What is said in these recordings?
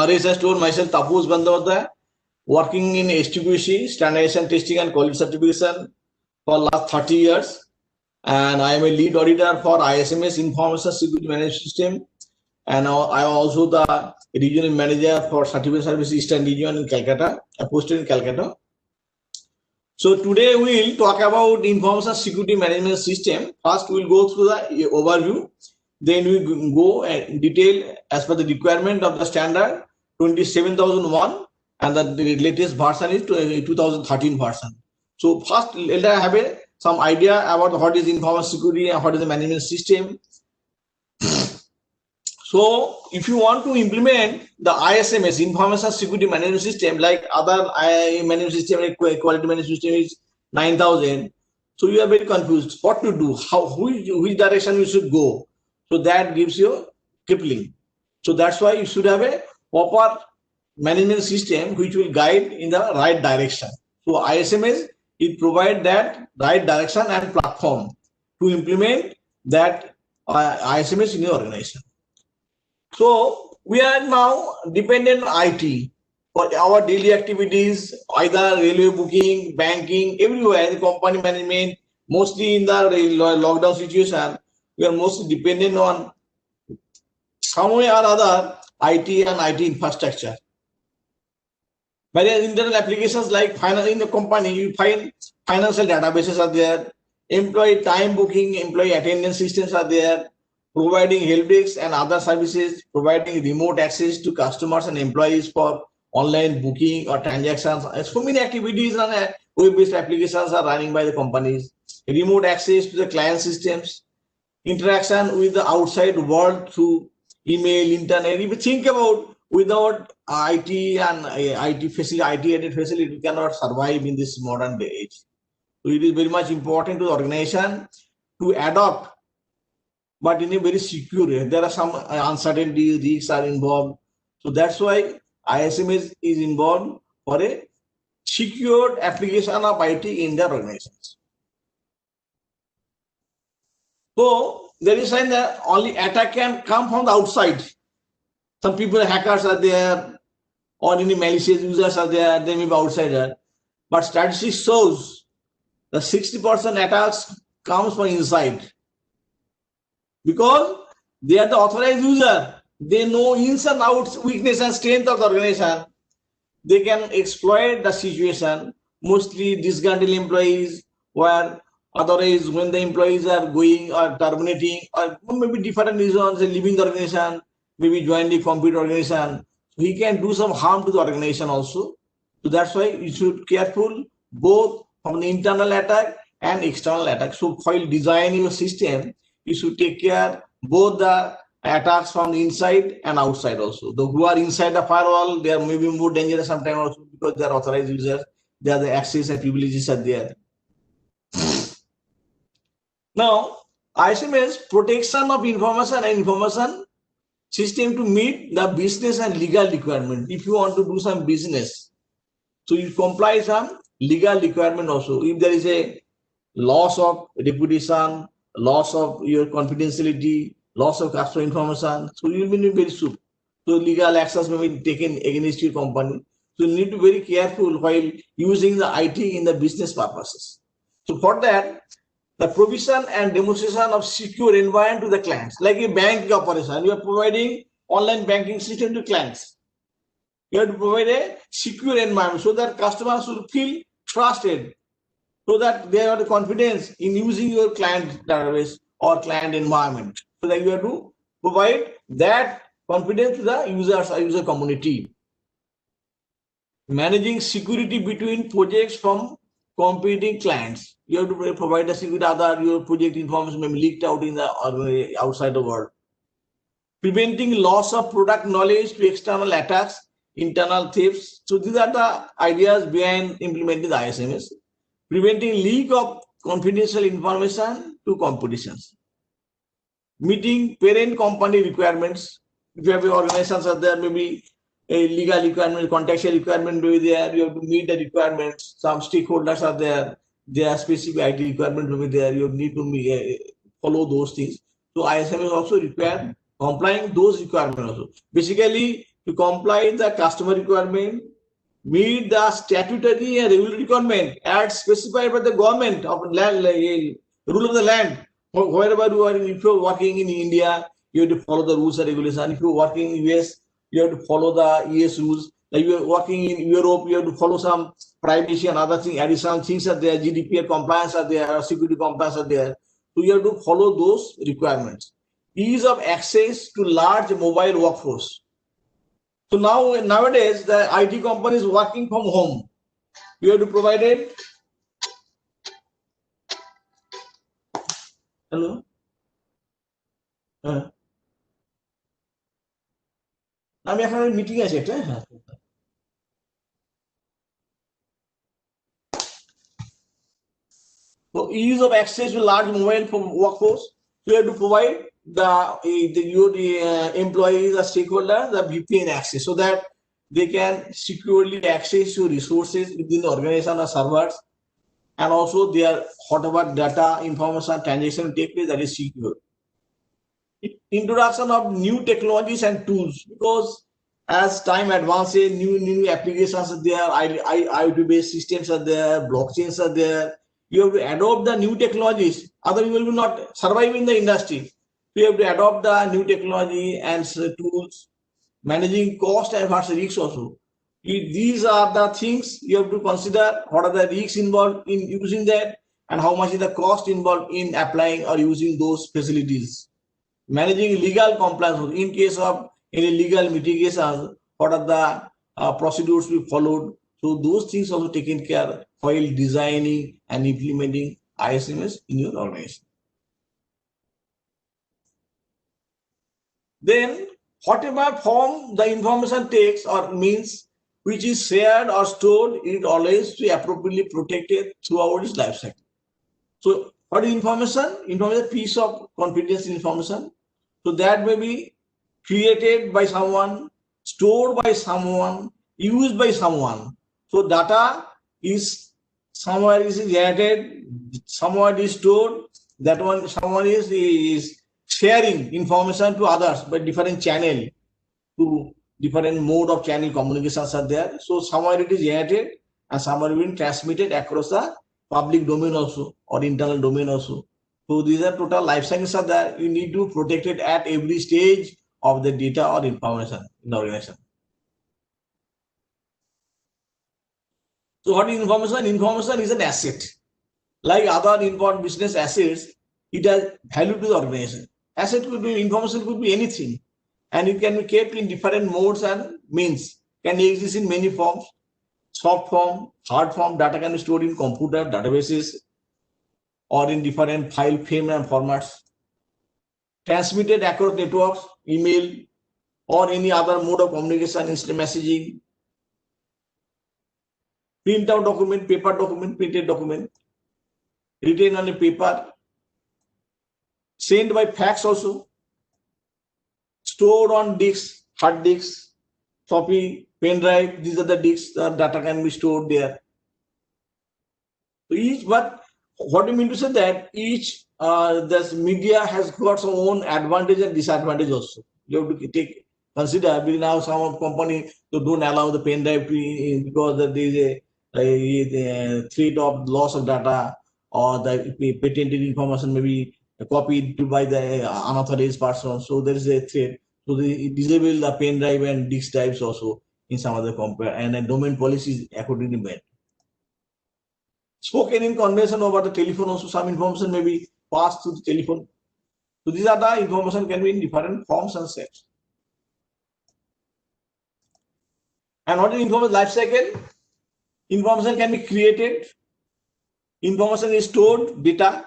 Naresh has told, myself Tapoos Bandhavata, working in STQC, standardization testing and quality certification for last 30 years. And I am a lead auditor for ISMS Information Security Management System. And I am also the regional manager for certificate service Eastern region in Calcutta, posted in Calcutta. So today we will talk about information security management system. First we will go through the overview. Then we go in detail as per the requirement of the standard 27001 and the latest version is 2013 version. So first let us have some idea about what is information security and what is the management system. So if you want to implement the ISMS, Information Security Management System, like other management system, like quality management system is 9000. So you are very confused what to do, which direction you should go. So that gives you crippling. So that's why you should have a proper management system which will guide in the right direction. So ISMS, it provides that right direction and platform to implement that ISMS in your organization. So we are now dependent on IT for our daily activities, either railway booking, banking, everywhere, the company management, mostly in the lockdown situation, we are mostly dependent on some way or other IT and IT infrastructure. But in internal applications like in the company, you find financial databases are there, employee time booking, employee attendance systems are there, providing help desks and other services, providing remote access to customers and employees for online booking or transactions. So many activities and web-based applications are running by the companies. Remote access to the client systems, interaction with the outside world through email, internet. If you think about without IT and IT facility, we cannot survive in this modern day age. So it is very much important to the organization to adopt, but in a very secure. There are some uncertainties, risks are involved. So that's why ISMS is involved for a secured application of IT in their organizations. So there is sign that only attack can come from the outside. Some people, hackers are there, or any malicious users are there, they may be outsider. But statistics shows the 60% attacks comes from inside. Because they are the authorized user, they know ins and outs, weakness and strength of the organization. They can exploit the situation. Mostly disgruntled employees, where otherwise when the employees are going or terminating, or maybe different reasons, leaving the organization, maybe joining the computer organization, he can do some harm to the organization also. So that's why you should be careful both from the internal attack and external attack. So while designing your system, you should take care both the attacks from the inside and outside also. Those who are inside the firewall, they are maybe more dangerous sometimes also because they are authorized users. They are the access and privileges are there. Now, ISMS protection of information and information system to meet the business and legal requirement. If you want to do some business, so you comply some legal requirement also. If there is a loss of reputation, loss of your confidentiality, loss of customer information, so you will be very soon. So legal actions may be taken against your company. So you need to be very careful while using the IT in the business purposes. So for that, the provision and demonstration of secure environment to the clients, like a bank operation, you are providing online banking system to clients. You have to provide a secure environment so that customers will feel trusted, so that they have the confidence in using your client database or client environment. So that you have to provide that confidence to the users or user community. Managing security between projects from competing clients. You have to provide the security, other your project information may be leaked out in the outside the world. Preventing loss of product knowledge to external attacks, internal thefts. So these are the ideas behind implementing the ISMS. Preventing leak of confidential information to competitions. Meeting parent company requirements. If you have organizations are there, maybe a legal requirement, contextual requirement will be there. You have to meet the requirements. Some stakeholders are there. Their specific IT requirement will be there. You need to follow those things. So ISMS also require complying those requirements also. Basically, to comply with the customer requirement, meet the statutory and regulatory requirement as specified by the government of land, rule of the land. Wherever you are, if you're working in India, you have to follow the rules and regulations. If you're working in US, you have to follow the US rules. Like you're working in Europe, you have to follow some privacy and other things, additional things are there, GDPR compliance are there, security compliance are there. So you have to follow those requirements. Ease of access to large mobile workforce. So nowadays the IT company is working from home. You have to provide it. Hello. আমি এখানে meeting আছে একটা So ease of access to large mobile workforce. You have to provide the employees or stakeholders the VPN access so that they can securely access to resources within the organization or servers, and also their whatever data, information, transaction take place, that is secure. Introduction of new technologies and tools, because as time advances, new applications are there, IoT based systems are there, blockchains are there. You have to adopt the new technologies, otherwise you will not survive in the industry. You have to adopt the new technology and tools, managing cost and versus risks also. These are the things you have to consider. What are the risks involved in using that, and how much is the cost involved in applying or using those facilities. Managing legal compliance in case of any legal mitigations, what are the procedures we followed. So those things also taken care while designing and implementing ISMS in your organization. Then whatever form the information takes or means which is shared or stored, it always to be appropriately protected throughout its life cycle. So what is information? Information is a piece of confidential information. So that may be created by someone, stored by someone, used by someone. So data is somewhere is generated, somewhere is stored. That one someone is sharing information to others by different channel, to different mode of channel communications are there. So somewhere it is generated and somewhere being transmitted across the public domain also or internal domain also. So these are total life cycles are there. You need to protect it at every stage of the data or information in the organization. So what is information? Information is an asset. Like other important business assets, it has value to the organization. Asset could be, information could be anything, and it can be kept in different modes and means. Can exist in many forms: soft form, hard form. Data can be stored in computer databases or in different file frame and formats, transmitted across networks, email, or any other mode of communication, instant messaging, print out document, paper document, printed document, written on a paper, sent by fax also, stored on disks, hard disks, floppy, pen drive. These are the disks, the data can be stored there. So but what do you mean to say that each this media has got some own advantage and disadvantage also. You have to consider, because now some company they don't allow the pen drive to, because there is a threat of loss of data, or the patented information may be copied by the unauthorized person. So there is a threat. So they disable the pen drive and disk drives also in some other company, and a domain policy is accordingly made. Spoken in conversation over the telephone also, some information may be passed through the telephone. So these are the information can be in different forms and sets. And what is information life cycle? Information can be created, information is stored, data,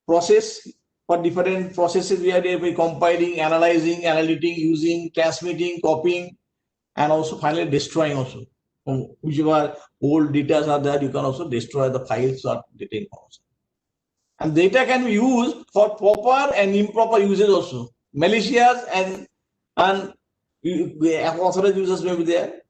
process. For different processes we are compiling, analyzing, analyzing, using, transmitting, copying, and also finally destroying also. Whichever old data are there, you can also destroy the files or data information. And data can be used for proper and improper uses also. Malicious and unauthorized users may be there,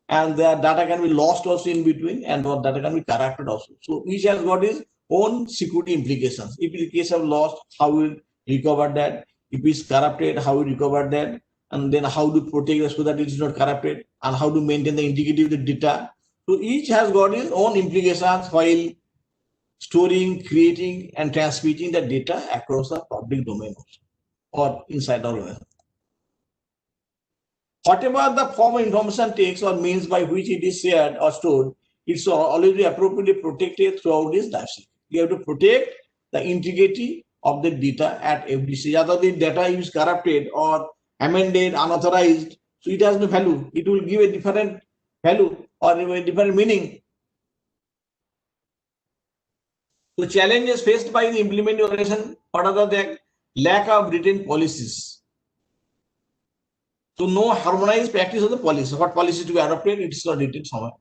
and their data can be lost also in between, and data can be corrupted also. So each has got its own security implications. If in the case of lost, how we recover that? If it's corrupted, how we recover that? and then how to protect it so that it is not corrupted, and how to maintain the integrity of the data. So each has got its own implications while storing, creating, and transmitting the data across the public domain or inside the organization. Whatever the form of information takes or means by which it is shared or stored, it's always be appropriately protected throughout its life cycle. You have to protect the integrity of the data at every stage. Other the data is corrupted or amended, unauthorized, so it has no value. It will give a different value or a different meaning. So challenges faced by the implementing organization, what are the lack of written policies. So no harmonized practice of the policy. What policy to be adopted, it is not written somewhere.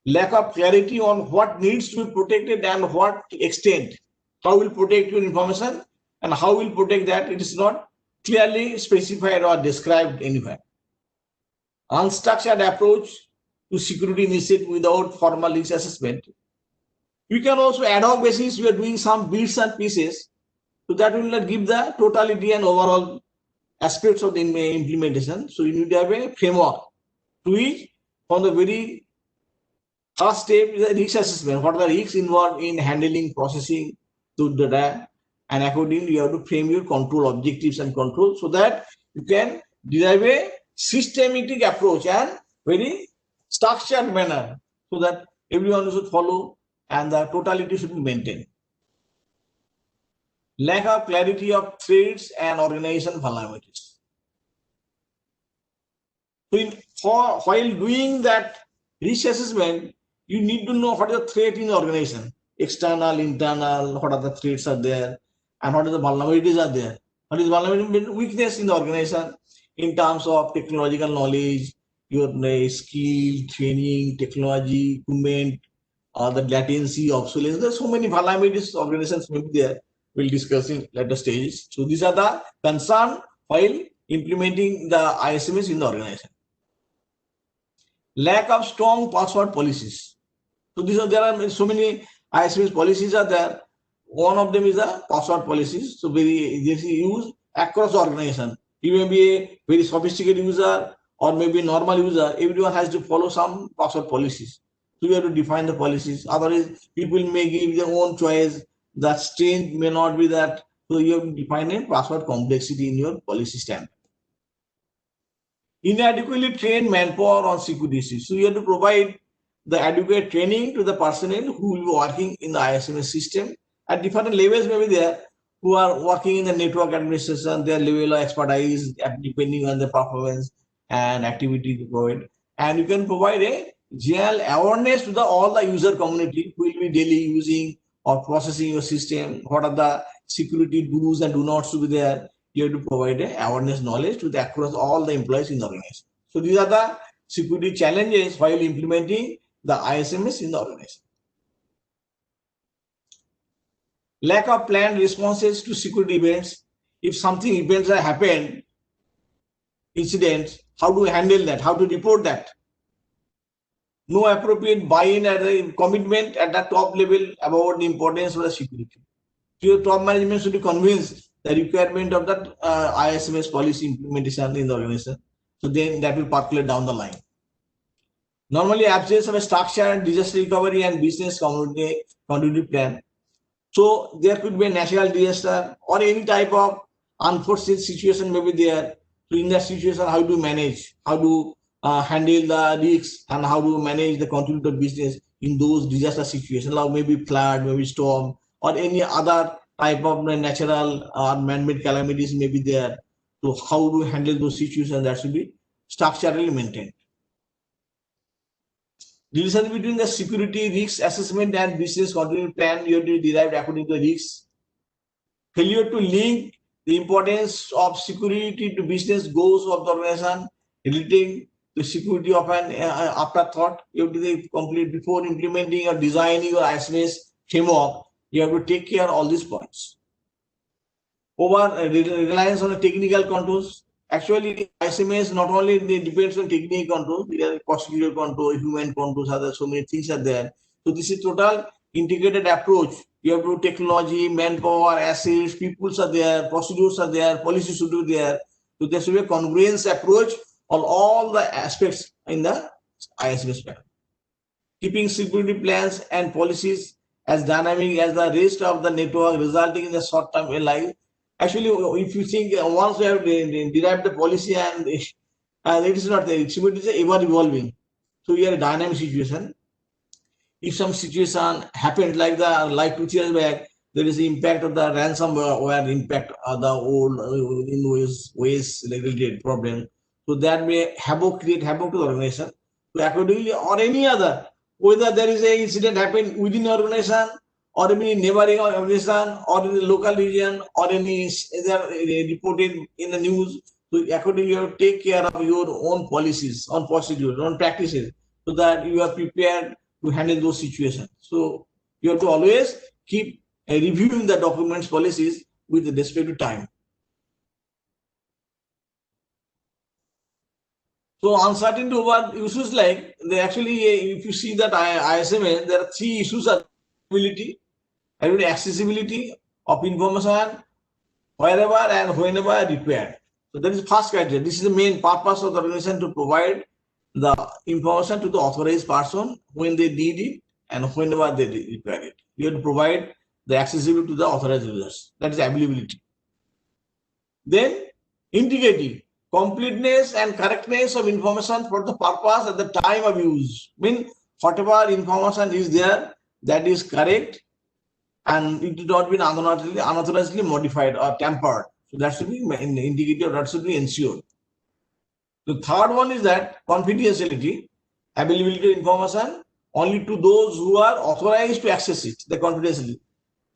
Lack of clarity on what needs to be protected and what extent. How will protect your information and how will protect that, it is not clearly specified or described anywhere. Unstructured approach to security initiative without formal risk assessment. You can also ad hoc basis, you are doing some bits and pieces, so that will not give the totality and overall aspects of the implementation. So you need to have a framework to which from the very first step is the risk assessment. What are the risks involved in handling, processing the data, and accordingly you have to frame your control objectives and control so that you can derive a systematic approach and very structured manner so that everyone should follow and the totality should be maintained. Lack of clarity of threats and organization vulnerabilities. So while doing that risk assessment, you need to know what is the threat in the organization, external, internal, what are the threats are there, and what are the vulnerabilities are there. What is vulnerability, weakness in the organization in terms of technological knowledge, your skill, training, technology, equipment, the latency, obsolescence. There are so many vulnerabilities organizations may be there. We'll discuss in later stages. So these are the concern while implementing the ISMS in the organization. Lack of strong password policies. So there are so many ISMS policies are there. One of them is the password policies. So very used across the organization. You may be a very sophisticated user or maybe a normal user. Everyone has to follow some password policies. So you have to define the policies. Otherwise, people may give their own choice. The strength may not be that. So you have to define a password complexity in your policy standard. Inadequately trained manpower on security issues. So you have to provide the adequate training to the personnel who will be working in the ISMS system at different levels may be there, who are working in the network administration, their level of expertise depending on the performance and activity required. And you can provide a general awareness to all the user community who will be daily using or processing your system. What are the security do's and do nots to be there? You have to provide a awareness knowledge to the across all the employees in the organization. So these are the security challenges while implementing the ISMS in the organization. Lack of planned responses to security events. If something events have happened, incidents, how to handle that? How to report that? No appropriate buy-in at the commitment at the top level about the importance of the security. So your top management should be convinced the requirement of that ISMS policy implementation in the organization. So then that will percolate down the line. Normally, absence of a structured disaster recovery and business continuity plan. So there could be a natural disaster or any type of unforeseen situation may be there. So in that situation, how to manage, how to handle the risks and how to manage the continuity of business in those disaster situations, like maybe flood, maybe storm, or any other type of natural or man-made calamities may be there. So how to handle those situations, that should be structurally maintained. Relation between the security risk assessment and business continuity plan, you have to derive according to the risks. Failure to link the importance of security to business goals of the organization, relating to security of an afterthought. You have to complete before implementing or designing your ISMS framework. You have to take care of all these points. Over reliance on the technical controls. Actually, ISMS not only depends on technical control, there are procedural control, human controls, other so many things are there. So this is total integrated approach. You have to technology, manpower, assets, peoples are there, procedures are there, policies should be there. So there should be a congruence approach on all the aspects in the ISMS plan. Keeping security plans and policies as dynamic as the rest of the network, resulting in a short-term life. Actually, if you think once we have derived the policy and it is not the security is ever evolving. So we are a dynamic situation. If some situation happened like 2 years back, there is the impact of the ransomware impact of the old in ways related problem. So that may create havoc to the organization. So accordingly, or any other, whether there is a incident happened within the organization or any neighboring organization or in the local region or any reported in the news. So accordingly, you have to take care of your own policies, own procedures, own practices, so that you are prepared to handle those situations. So you have to always keep reviewing the documents policies with respect to time. So uncertainty over issues like they actually, if you see that ISMS, there are 3 issues: availability, accessibility of information wherever and whenever required. So that is first criteria. This is the main purpose of the organization, to provide the information to the authorized person when they need it and whenever they require it. You have to provide the accessibility to the authorized users. That is availability. Then integrity, completeness and correctness of information for the purpose at the time of use. Mean whatever information is there, that is correct and it did not be unauthorizedly modified or tampered. So that should be integrity, that should be ensured. The third one is that confidentiality, availability of information only to those who are authorized to access it, the confidentiality.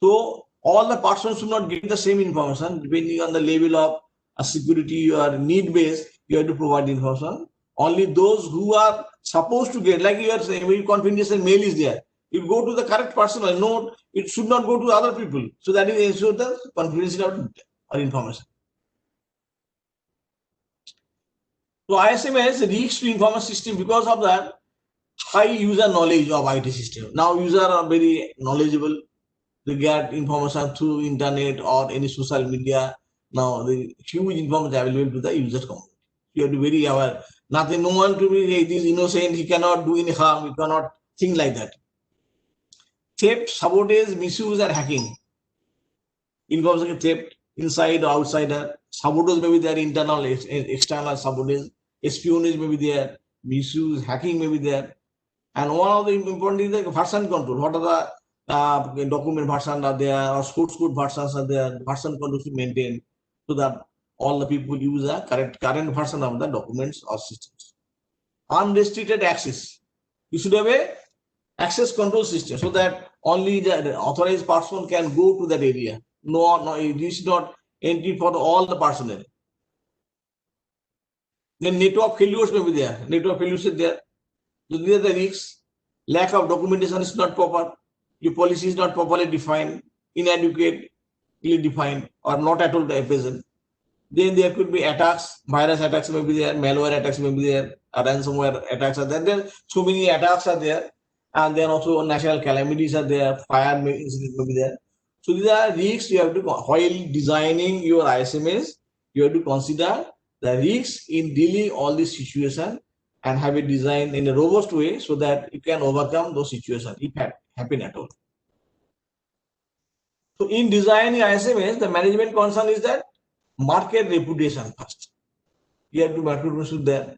So all the persons should not get the same information. Depending on the level of security or need base, you have to provide information. Only those who are supposed to get, like you are saying, very confidential mail is there, you go to the correct person or note, it should not go to other people. So that is ensure the confidentiality of information. So ISMS reached to information system because of that high user knowledge of IT system. Now users are very knowledgeable. They get information through internet or any social media. Now the huge information available to the user community. You have to be very aware. Nothing, no one to be, hey, this innocent, he cannot do any harm, he cannot think like that. Theft, sabotage, misuse, and hacking. Information theft, inside or outsider. Sabotage may be there, internal, external sabotage. Espionage may be there. Misuse, hacking may be there. And one of the important is the version control. What are the document versions are there, or source code versions are there? Version control should maintain so that all the people use the current version of the documents or systems. Unrestricted access. You should have a access control system so that only the authorized person can go to that area. No, it is not entry for all the personnel. Then network failures may be there. Network failures is there. So these are the risks. Lack of documentation is not proper. Your policy is not properly defined, inadequately defined, or not at all present. Then there could be attacks, virus attacks may be there, malware attacks may be there, ransomware attacks are there. Then so many attacks are there, and then also natural calamities are there, fire incidents may be there. So these are risks you have to, while designing your ISMS, you have to consider the risks in dealing all these situations and have it designed in a robust way so that you can overcome those situations if happen at all. So in designing ISMS, the management concern is that market reputation first. You have to market reputation there.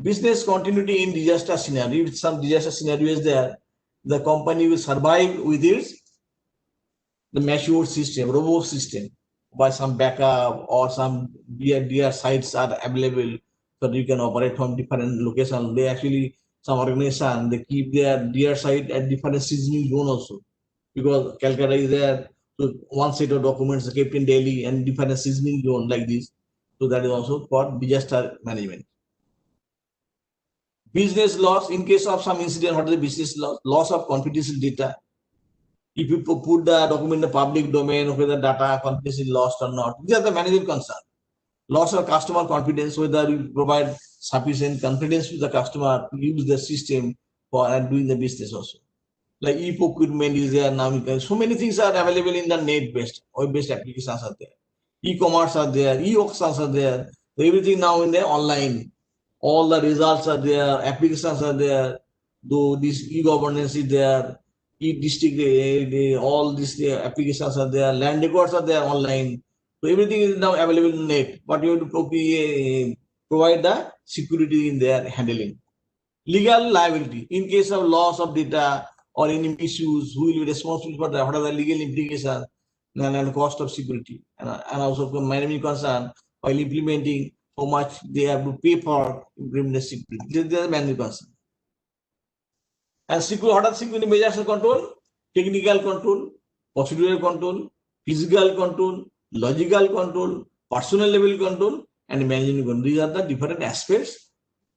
Business continuity in disaster scenario. If some disaster scenario is there, the company will survive with its the mature system, robust system, by some backup or some DR sites are available so you can operate from different locations. They actually, some organization, they keep their DR site at different seasoning zone also, because Calcutta is there. So one set of documents are kept in Delhi and different seasoning zone like this. So that is also for disaster management. Business loss, in case of some incident, what is the business loss? Loss of confidential data. If you put the document in the public domain, whether data confidence is lost or not, these are the management concern. Loss of customer confidence, whether you provide sufficient confidence to the customer to use the system for doing the business also. Like e-procurement is there now. So many things are available in the net-based, web-based applications are there. E-commerce are there, e-auctions are there. Everything now in the online. All the results are there, applications are there, though this e-governance is there, e-district, all these applications are there, land records are there online. So everything is now available in net, but you have to provide the security in their handling. Legal liability. In case of loss of data or any issues, who will be responsible for that? What are the legal implications and cost of security? And also management concern while implementing how much they have to pay for implementing the security. This is the management concern. And security, what are security measures of control? Technical control, procedural control, physical control, logical control, personal level control, and management control. These are the different aspects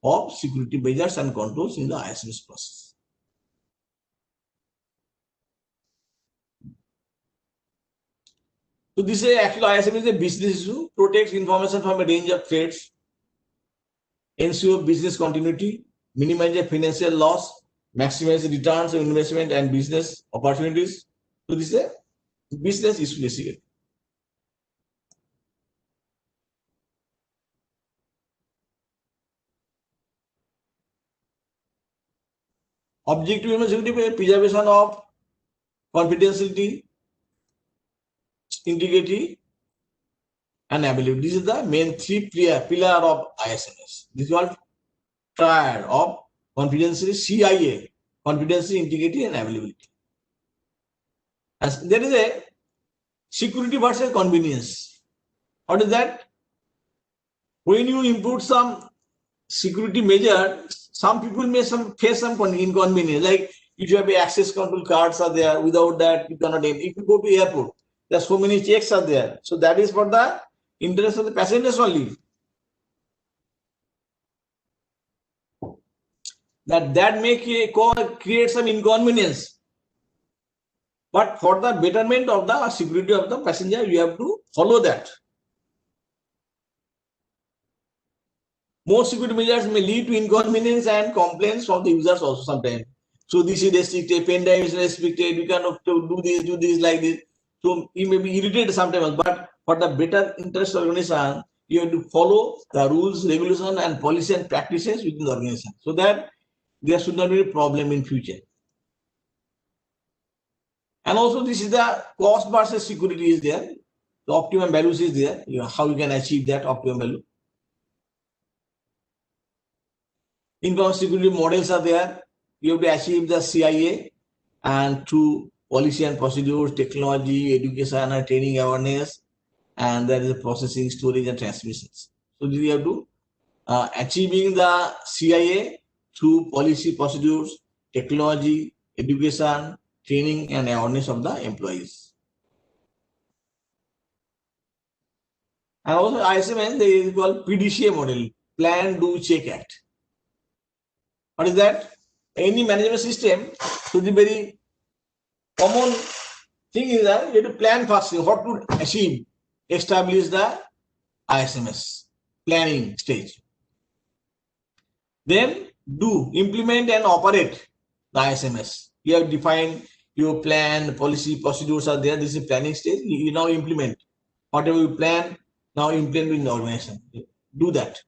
of security measures and controls in the ISMS process. So this is actually ISMS is a business issue, protects information from a range of threats, ensure business continuity, minimize financial loss, maximize returns on investment and business opportunities. So this is a business issue basically. Objective human security, preservation of confidentiality, integrity, and ability. This is the main three pillar of ISMS. This is called triad of confidentiality, CIA, confidentiality, integrity, and availability. As there is a security versus convenience. What is that? When you input some security measure, some people may face some inconvenience. Like if you have access control cards are there, without that you cannot. If you go to airport, there are so many checks are there. So that is for the interest of the passengers only. That may create some inconvenience. But for the betterment of the security of the passenger, you have to follow that. Most security measures may lead to inconvenience and complaints from the users also sometimes. So this is restricted, pen drive is restricted, you cannot do this like this. So you may be irritated sometimes, but for the better interest of organization, you have to follow the rules, regulation, and policy and practices within the organization so that there should not be a problem in future. And also this is the cost versus security is there. The optimum values is there. How you can achieve that optimum value. Information security models are there. You have to achieve the CIA and through policy and procedures, technology, education and training awareness, and there is a processing, storage and transmissions. So you have to achieving the CIA through policy, procedures, technology, education, training and awareness of the employees. And also ISMS, they is called PDCA model, Plan, Do, Check, Act. What is that? Any management system, so the very common thing is that you have to plan first, what to achieve, establish the ISMS planning stage. Then do, implement and operate the ISMS. You have defined your plan, policy, procedures are there. This is planning stage. You now implement. Whatever you plan, now implement in the organization. Do that.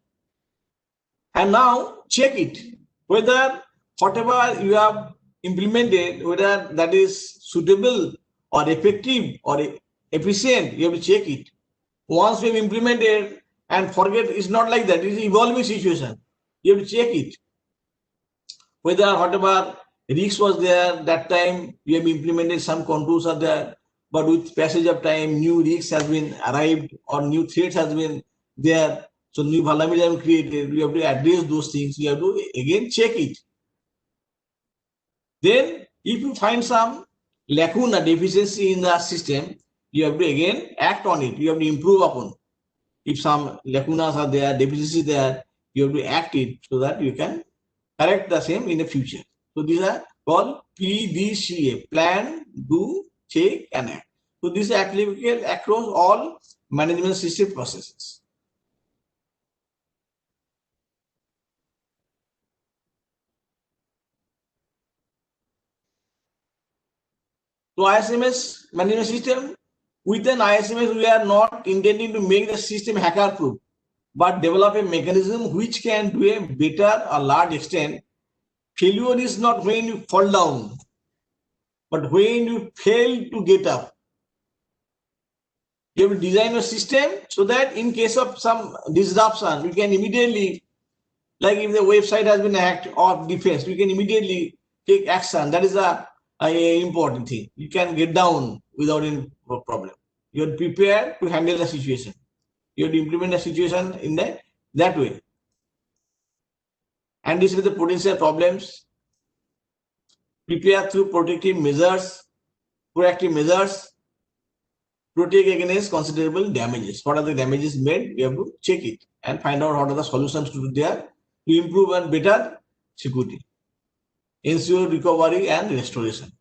And now check it, whether whatever you have implemented, whether that is suitable or effective or efficient, you have to check it. Once we have implemented and forget, it's not like that. It's an evolving situation. You have to check it. Whether whatever risk was there, that time we have implemented, some contours are there, but with passage of time, new risks has been arrived or new threats has been there. So new vulnerabilities have been created. We have to address those things. We have to again check it. Then if you find some lacuna, deficiency in the system, you have to again act on it. You have to improve upon. If some lacunas are there, deficiencies there, you have to act it so that you can correct the same in the future. So these are called PDCA, plan, do, check, and act. So this is applicable across all management system processes. So ISMS management system, within ISMS, we are not intending to make the system hacker proof. but develop a mechanism which can do a better or large extent. Failure is not when you fall down, but when you fail to get up. You have to design a system so that in case of some disruption, you can immediately, like if the website has been hacked or defaced, you can immediately take action. That is a important thing. You can get down without any problem. You are prepared to handle the situation. You have to implement the situation in that way. Anticipate the potential problems. Prepare through protective measures, proactive measures. Protect against considerable damages. What are the damages made? We have to check it and find out what are the solutions to do there to improve and better security. Ensure recovery and restoration.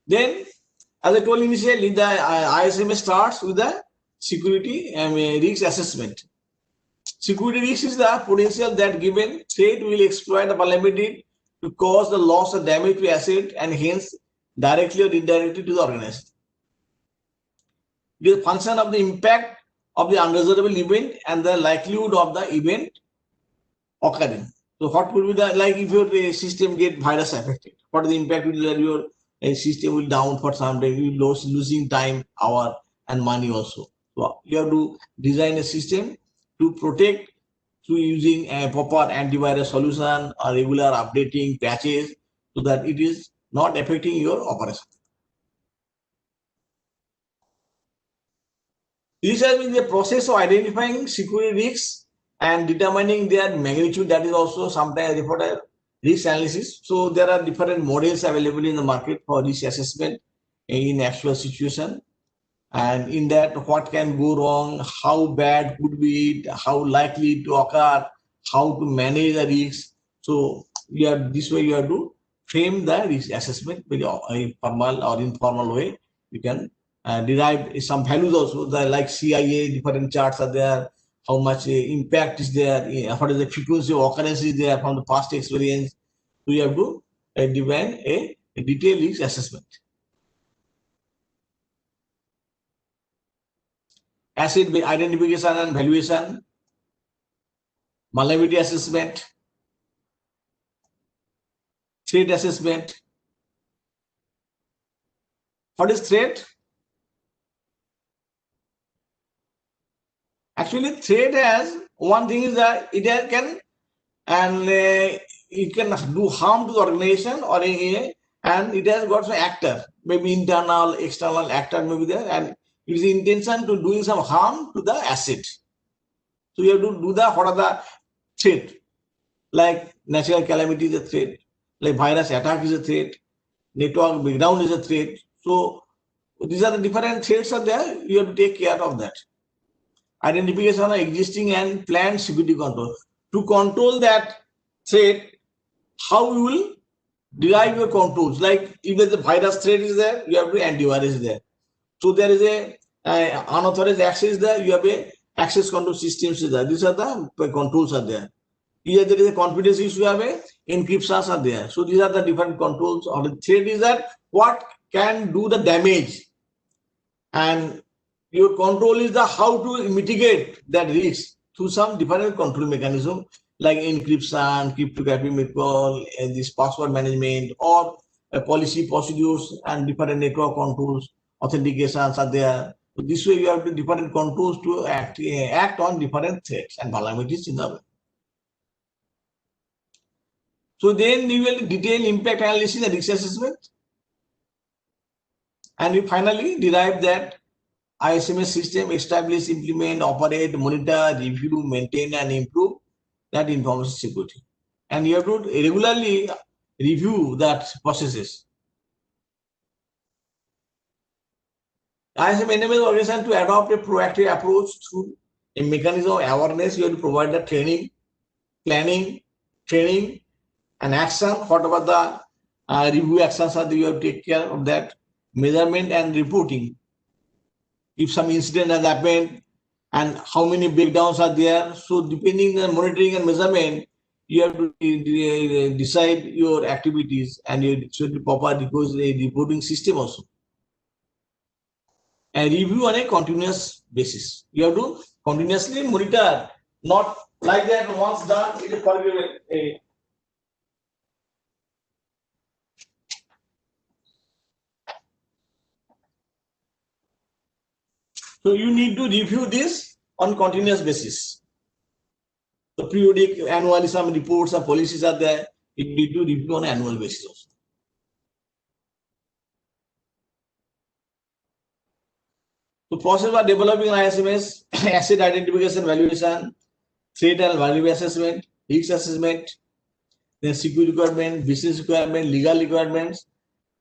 Then, as I told initially, the ISMS starts with the security risk assessment. Security risk is the potential that given threat will exploit the vulnerability to cause the loss or damage to asset and hence directly or indirectly to the organization. It is a function of the impact of the undesirable event and the likelihood of the event occurring. So what will be the, like if your system get virus affected, what is the impact will be? Your system will down for some time, you will losing time, hour and money also. So you have to design a system to protect through using a proper antivirus solution or regular updating patches so that it is not affecting your operation. This has been the process of identifying security risks and determining their magnitude. That is also sometimes referred as risk analysis. So there are different models available in the market for risk assessment in actual situation. And in that, what can go wrong, how bad could be it, how likely to occur, how to manage the risks. So you have this way you have to frame the risk assessment with a formal or informal way. You can derive some values also, like CIA, different charts are there, how much impact is there, what is the frequency of occurrence is there from the past experience. So you have to define a detailed risk assessment. Asset identification and valuation, vulnerability assessment, threat assessment. What is threat? Actually, threat has one thing is that it can and it can do harm to the organization or and it has got some actor, maybe internal, external actor maybe there, and it is intention to doing some harm to the asset. So you have to do the what are the threat, like natural calamity is a threat, like virus attack is a threat, network breakdown is a threat. So these are the different threats are there. You have to take care of that. Identification of existing and planned security control. To control that threat, how you will derive your controls. Like if the virus threat is there, you have to antivirus there. So there is a unauthorized access there, you have a access control systems is there. These are the controls are there. Here there is a confidence issue, you have a encryptions are there. So these are the different controls. Or the threat is that what can do the damage, and your control is the how to mitigate that risk through some different control mechanism like encryption, cryptography method, and this password management, or policy procedures and different network controls, authentications are there. So this way you have the different controls to act on different threats and vulnerabilities in the web. So then you will detail impact analysis and risk assessment. And you finally derive that ISMS system, establish, implement, operate, monitor, review, maintain, and improve that information security. And you have to regularly review that processes. ISM enables organization to adopt a proactive approach through a mechanism of awareness. You have to provide the training, planning, training, and action. Whatever the review actions are, you have to take care of that. Measurement and reporting. If some incident has happened and how many breakdowns are there. So depending on monitoring and measurement, you have to decide your activities, and you should be proper because a reporting system also. and review on a continuous basis. You have to continuously monitor, not like that once done, it is forgiven. So you need to review this on continuous basis. The periodic, annually, some reports or policies are there. You need to review on an annual basis also. The process for developing ISMS, asset identification, valuation, threat and value assessment, risk assessment, then security requirement, business requirement, legal requirements.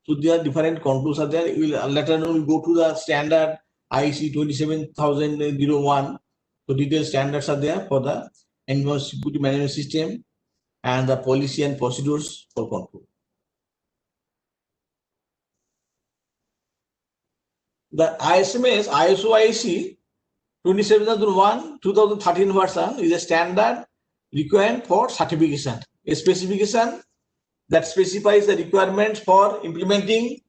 So there are different controls are there. We'll later on we go to the standard IEC 27001. So detailed standards are there for the environmental security management system and the policy and procedures for control. The ISMS ISO IEC 27001 2013 version is a standard requirement for certification. A specification that specifies the requirements for implementing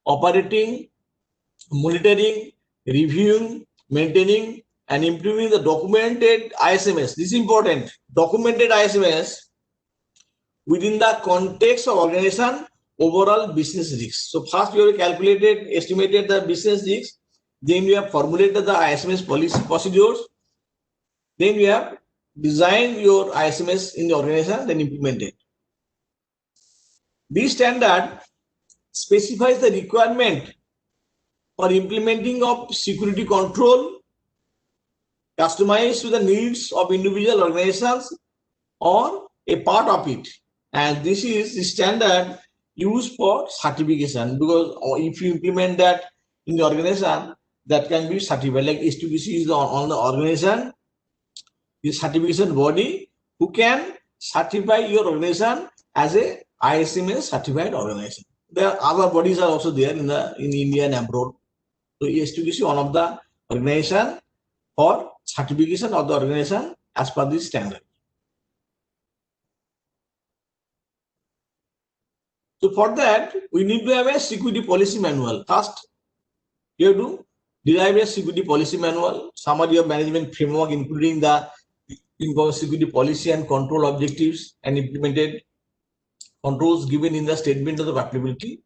operating, monitoring, reviewing, maintaining, and improving the documented ISMS. This is important. Documented ISMS within the context of organization overall business risks. So first you have calculated, estimated the business risks, then you have formulated the ISMS policy procedures, then you have designed your ISMS in the organization, then implemented. This standard specifies the requirement for implementing of security control customized to the needs of individual organizations or a part of it. And this is the standard used for certification, because if you implement that in the organization, that can be certified. Like S2BC is on the organization, the certification body who can certify your organization as a ISMS certified organization. There are other bodies are also there in India and abroad. So S2BC one of the organization for certification of the organization as per this standard. So for that, we need to have a security policy manual. First, you have to derive a security policy manual, summary of management framework, including the security policy and control objectives and implemented controls given in the statement of the applicability.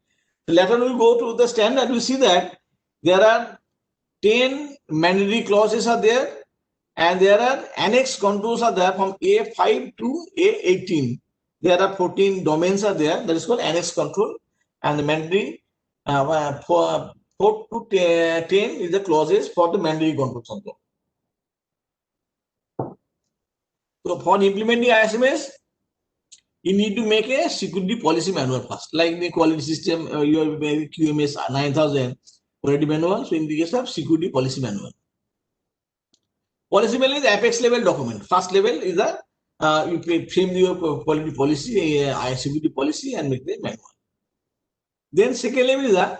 Later we go to the standard, we see that there are 10 mandatory clauses are there, and there are annex controls are there from A5 to A18. There are 14 domains are there. That is called annex control, and the mandatory 4 to 10 is the clauses for the mandatory control control. So for implementing ISMS, you need to make a security policy manual first. Like the quality system, you have QMS 9000 quality manual. So in the case of security policy manual, policy manual is the apex level document. First level is the you frame your quality policy, security policy, and make the manual. Then second level is the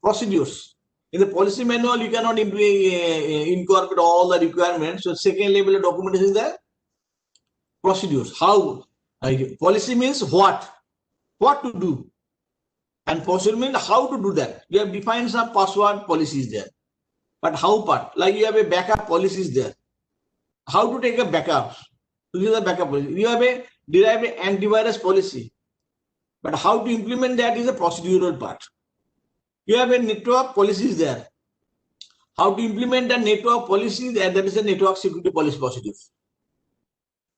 procedures. In the policy manual, you cannot incorporate all the requirements. So second level of document is the procedures. How? Policy means what to do, and procedure means how to do that. You have defined some password policies there, but how part? Like you have a backup policies there. How to take a backup? This is a backup policy. You have a derived antivirus policy, but how to implement that is a procedural part. You have a network policies there. How to implement the network policy there, that is a network security policy procedure.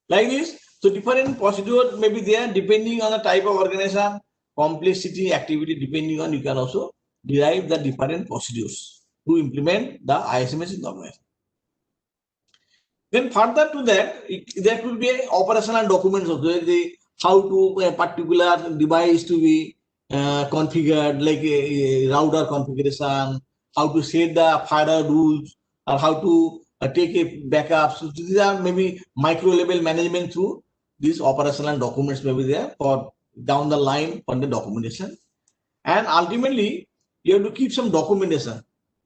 Like this, so different procedures may be there depending on the type of organization, complexity, activity, depending on, you can also derive the different procedures to implement the ISMS in the organization. Then further to that, there will be operational documents of how to a particular device to be configured, like a router configuration, how to set the firewall rules, or how to take a backup. So these are maybe micro level management through these operational documents may be there for down the line for the documentation. And ultimately, you have to keep some documentation.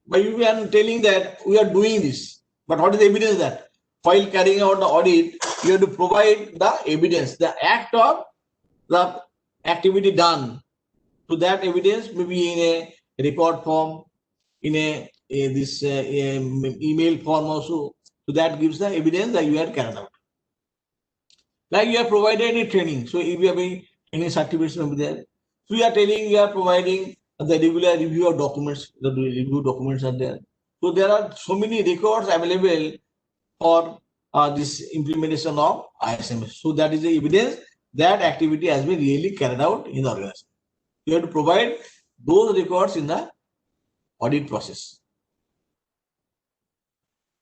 But you are telling that we are doing this, but what is the evidence that? While carrying out the audit, you have to provide the evidence, the act of the activity done. So that evidence may be in a record form, in this email form also. So that gives the evidence that you are carried out. Like you have provided any training. So if you have any certification over there, so you are telling you are providing the regular review of documents. The review documents are there. So there are so many records available for this implementation of ISMS. So that is the evidence that activity has been really carried out in the organization. You have to provide those records in the audit process.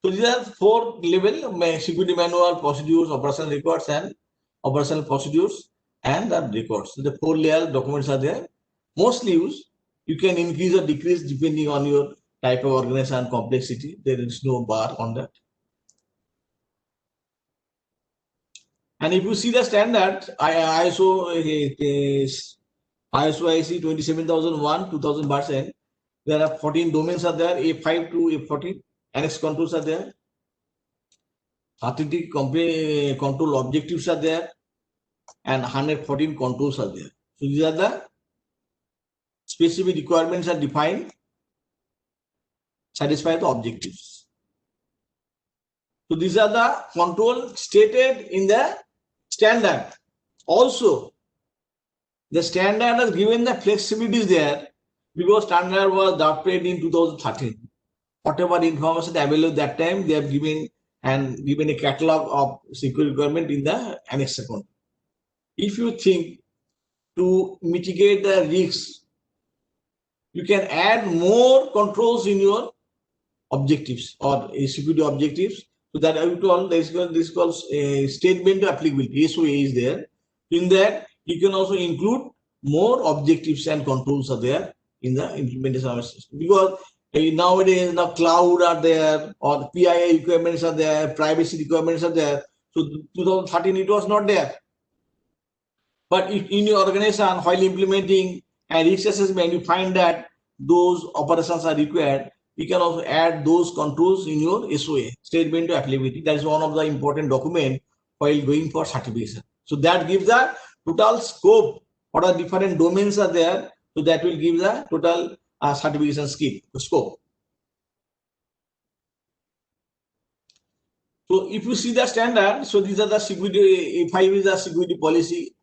So these are 4 level: security manual, procedures, operational records, and operational procedures, and the records. So the 4 layer documents are there. Mostly used. You can increase or decrease depending on your type of organization and complexity. There is no bar on that. And if you see the standard, ISO IC 27001 2000 version, there are 14 domains are there, A5 to A14. Annex controls are there. Authentic control objectives are there, and 114 controls are there. So these are the specific requirements are defined, satisfy the objectives. So these are the control stated in the standard. Also, the standard has given the flexibilities there because standard was adopted in 2013. Whatever information available at that time, they have given a catalog of security requirement in the annex account. If you think to mitigate the risks, you can add more controls in your objectives or security objectives. So that I will call this is called statement of applicability. SOA is there. In that, you can also include more objectives and controls are there in the implementation of the system. Because nowadays, now cloud are there, or PII requirements are there, privacy requirements are there. So 2013 it was not there. But if in your organization while implementing and risk assessment, you find that those operations are required, you can also add those controls in your SOA, statement of applicability. That is one of the important documents while going for certification. So that gives the total scope. What are different domains are there? So that will give the total certification scheme scope. So if you see the standard, so these are the security. 5 is the security policy,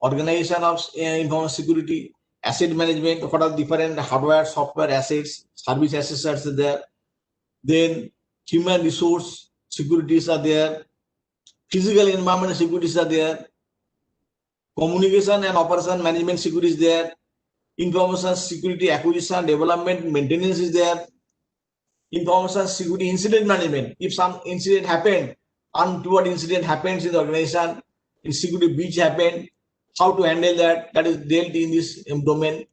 organization of information security, asset management. What are different hardware, software assets, service assets are there. Then human resource securities are there. Physical environment securities are there. Communication and operation management security is there. Information security acquisition, development, maintenance is there. Information security incident management. If some incident happened, untoward incident happens in the organization, in security breach happened, how to handle that, that is dealt in this domain.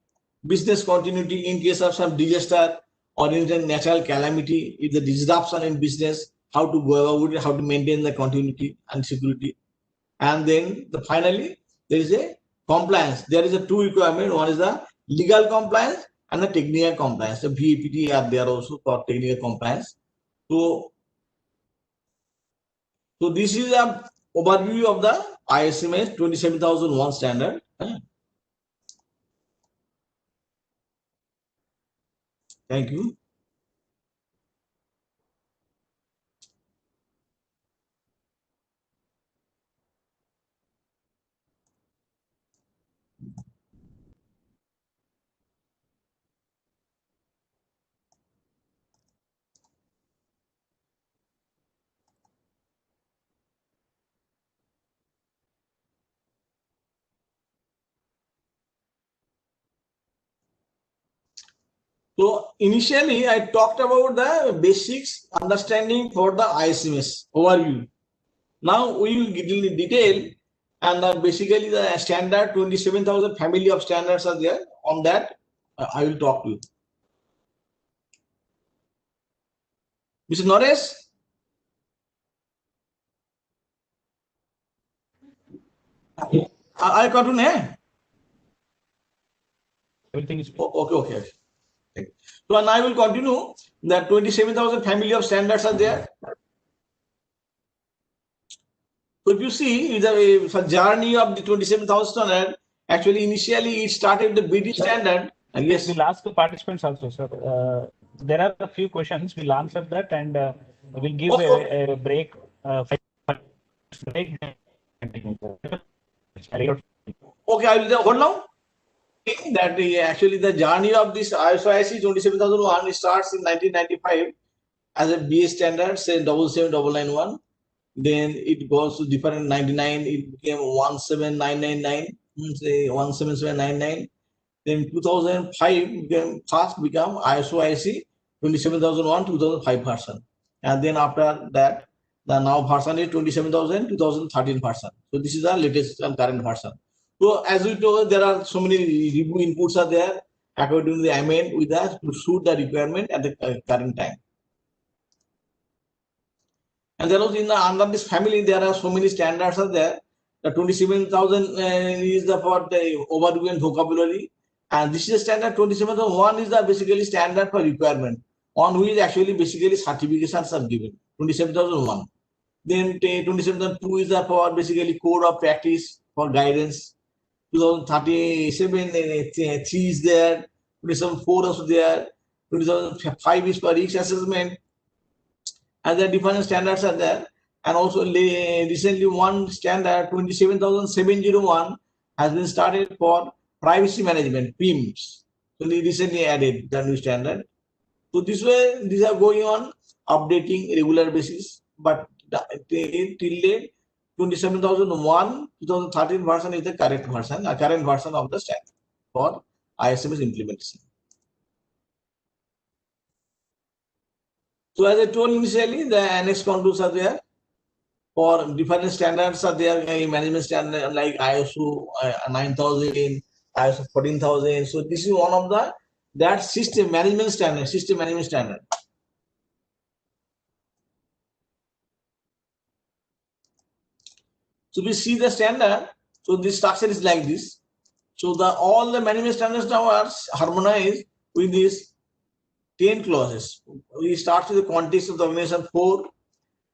Business continuity in case of some disaster or in a natural calamity, if the disruption in business, how to go about it, how to maintain the continuity and security. And then finally, there is a compliance. There is a 2 requirement. One is the legal compliance and the technical compliance. The VAPT are there also for technical compliance. So this is an overview of the ISMS 27001 standard. Thank you. So initially, I talked about the basics understanding for the ISMS overview. Now we will get in detail, and basically the standard 27,000 family of standards are there. On that, I will talk to you. Mr. Naresh? I got to everything is okay. So and I will continue. That 27,000 family of standards are there. So if you see, it's a journey of the 27,000 standard, Actually, initially it started the British standard. Yes. We'll ask the participants also, sir. There are a few questions. We'll answer that, and we'll give a break. Break. Okay, I will hold on. That actually the journey of this ISO 27001 starts in 1995 as a BA standard, say 77991. Then it goes to different 99. It became 17999. Say 17799. Then 2005 became ISO 27001 2005 version, and then after that the now version is 27000 2013 version. So this is the latest and current version. So as we told, there are so many review inputs are there according to the amend with us to suit the requirement at the current time. And there also under this family there are so many standards are there. The 27,000 is the for the overview and vocabulary. And this is a standard 27,001 is the basically standard for requirement on which actually basically certifications are given. 27,001. Then 27,002 is the for basically code of practice for guidance. 2037 3 is there. 27,4 also there. 2005 is for risk assessment. And the different standards are there. And also recently one standard 27,701 has been started for privacy management, PIMS. So they recently added the new standard. So this way, these are going on updating regular basis. But till date, 27,001 2013 version is the correct version, a current version of the standard for ISMS implementation. So as I told initially, the annex controls are there. For different standards are there, management standard like ISO 9000, ISO 14,000. So this is one of the that system management standard. So we see the standard. So this structure is like this. So all the management standards now are harmonized with these 10 clauses. We start with the context of the organization 4.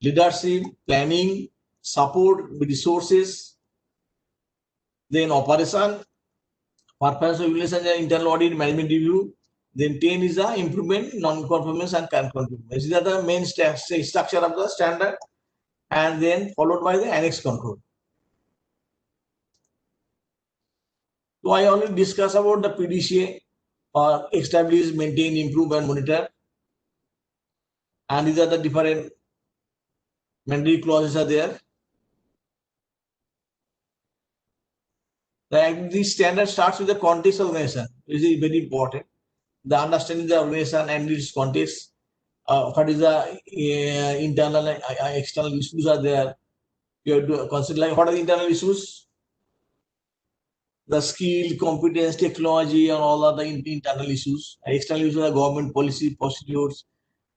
Leadership, planning, support, resources, then operation, performance regulation, internal audit, management review. Then 10 is the improvement, non-conformance, and conformance. These are the main structure of the standard, and then followed by the annex control. So I already discussed about the PDCA, or establish, maintain, improve, and monitor. And these are the different mandatory clauses are there. This standard starts with the context of organization. This is very important. The understanding the organization and its context. What is the internal and external issues are there. You have to consider like what are the internal issues? The skill, competence, technology, and all other internal issues. External issues are government policy, procedures,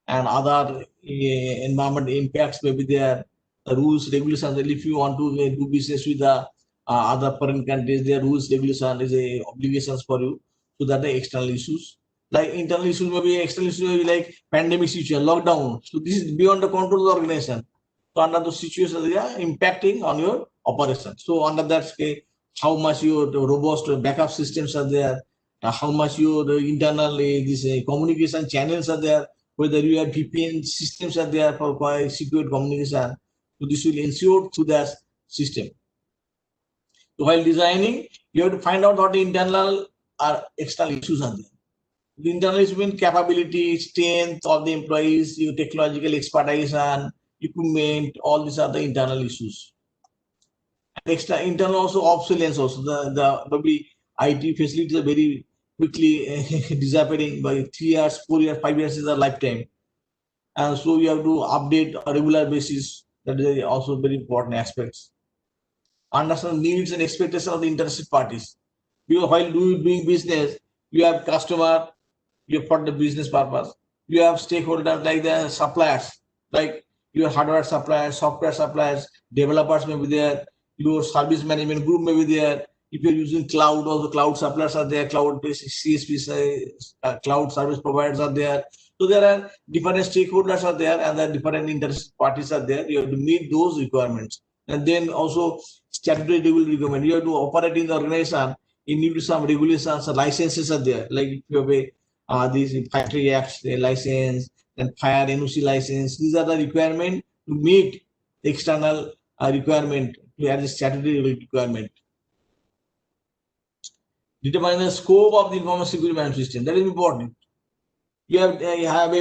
and other environment impacts may be there. The rules, regulations. If you want to do business with the other foreign countries, their rules, regulations is obligations for you. So that the external issues. Like internal issues may be external issues may be like pandemic situation, lockdown. So this is beyond the control of the organization. So under those situations, they are impacting on your operation. So under that, how much your robust backup systems are there, how much your internal communication channels are there, whether you have VPN systems are there for secure communication. So this will ensure to the system. So while designing, you have to find out what the internal or external issues are there. The internal issues mean capability, strength of the employees, your technological expertise and equipment, all these are the internal issues. And internal also obsolescence also. The maybe IT facilities are very quickly disappearing by 3 years, 4 years, 5 years is a lifetime. And so you have to update on a regular basis. That is also very important aspects. Understand needs and expectations of the interested parties. Because while doing business, you have customer, you have for the business purpose. You have stakeholders like the suppliers, like your hardware suppliers, software suppliers, developers may be there, your service management group may be there. If you're using cloud, also cloud suppliers are there, cloud-based CSPs, cloud service providers are there. So there are different stakeholders are there and there are different interested parties are there. You have to meet those requirements. And then also statutory legal requirement. You have to operate in the organization You need some regulations, licenses are there. Like if you have these factory acts, the license, then fire NOC license. These are the requirement to meet the external requirement to add the statutory requirement. Determine the scope of the information security management system. That is important. You have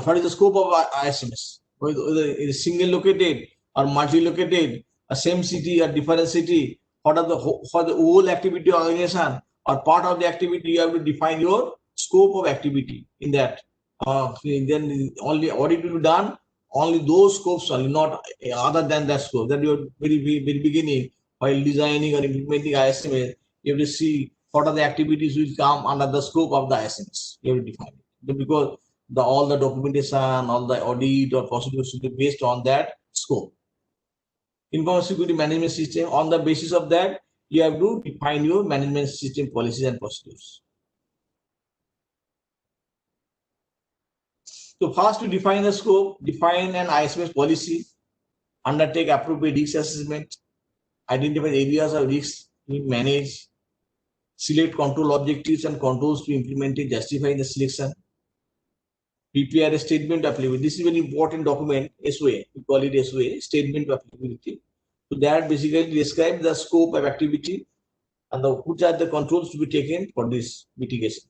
what is the scope of ISMS? Whether it is single located or multi-located, a same city or different city. What are the for the whole activity organization or part of the activity? You have to define your scope of activity in that. Then only audit will be done. Only those scopes only, not other than that scope. That you very beginning while designing or implementing ISMS, you have to see what are the activities which come under the scope of the ISMS. You have to define it because all the documentation, all the audit or procedures should be based on that scope. Information security management system. On the basis of that, you have to define your management system policies and procedures. So first, to define the scope, define an ISMS policy, undertake appropriate risk assessment, identify areas of risk to manage, select control objectives and controls to implement it, justify the selection, prepare a statement of applicability. This is a very important document, SOA. We call it SOA, statement of applicability. So that basically describes the scope of activity and which are the controls to be taken for this mitigation.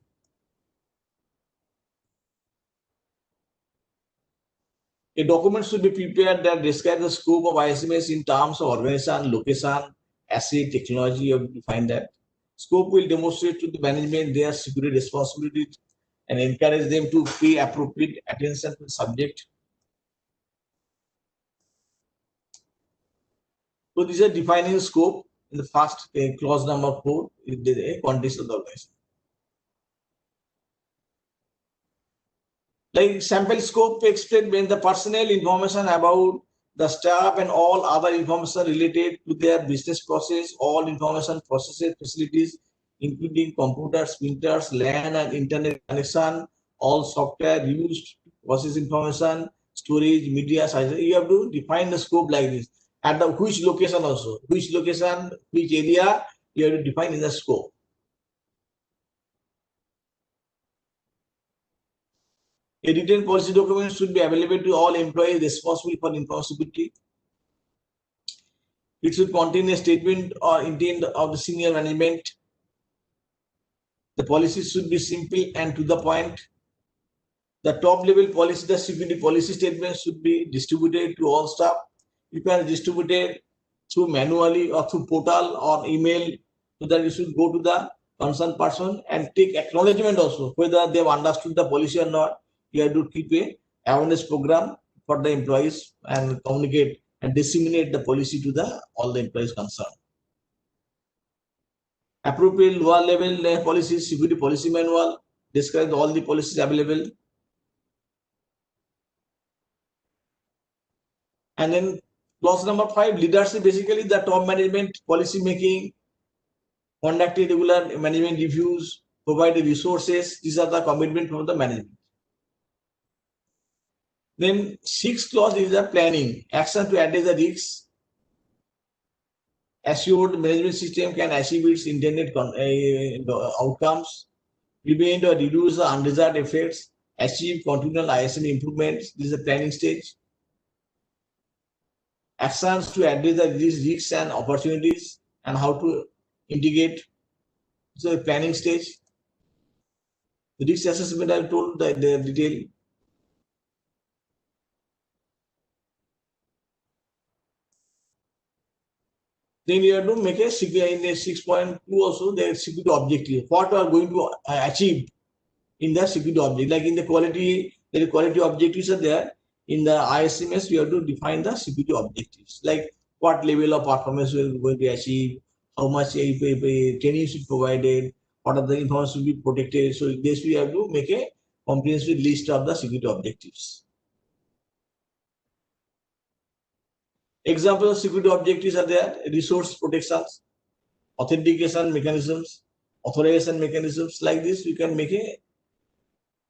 A document should be prepared that describes the scope of ISMS in terms of organization, location, asset, technology. You have to define that. Scope will demonstrate to the management their security responsibilities and encourage them to pay appropriate attention to the subject. So these are defining scope in the first clause number 4 is the context of the organization. Like sample scope to explain when the personnel information about the staff and all other information related to their business process, all information processes, facilities, including computers, printers, LAN and internet connection, all software used, process information, storage, media size. You have to define the scope like this. At the which location also, which location, which area, you have to define in the scope. A written policy document should be available to all employees responsible for information security. It should contain a statement or intent of the senior management. The policy should be simple and to the point. The top level policy, the security policy statement should be distributed to all staff. You can distribute it through manually or through portal or email, so that you should go to the concerned person and take acknowledgement also whether they have understood the policy or not. You have to keep a awareness program for the employees and communicate and disseminate the policy to the all the employees concerned. Appropriate lower level policies, security policy manual describes all the policies available. And then clause number 5, leadership, basically the top management policy making, conducting regular management reviews, provide the resources. These are the commitment from the management. Then 6th clause is the planning, action to address the risks. Assured management system can achieve its intended outcomes, prevent or reduce the undesired effects, achieve continual ISM improvements. This is the planning stage. Actions to address these risks and opportunities and how to integrate. So the planning stage. The risk assessment I told the detail. Then you have to make a in a 6.2 also the security objective. What you are going to achieve in the security objective. Like in the quality objectives are there. In the ISMS, you have to define the security objectives. Like what level of performance we are going to achieve, how much training should be provided, what are the information should be protected. So this we have to make a comprehensive list of the security objectives. Examples of security objectives are there: resource protections, authentication mechanisms, authorization mechanisms. Like this, we can make a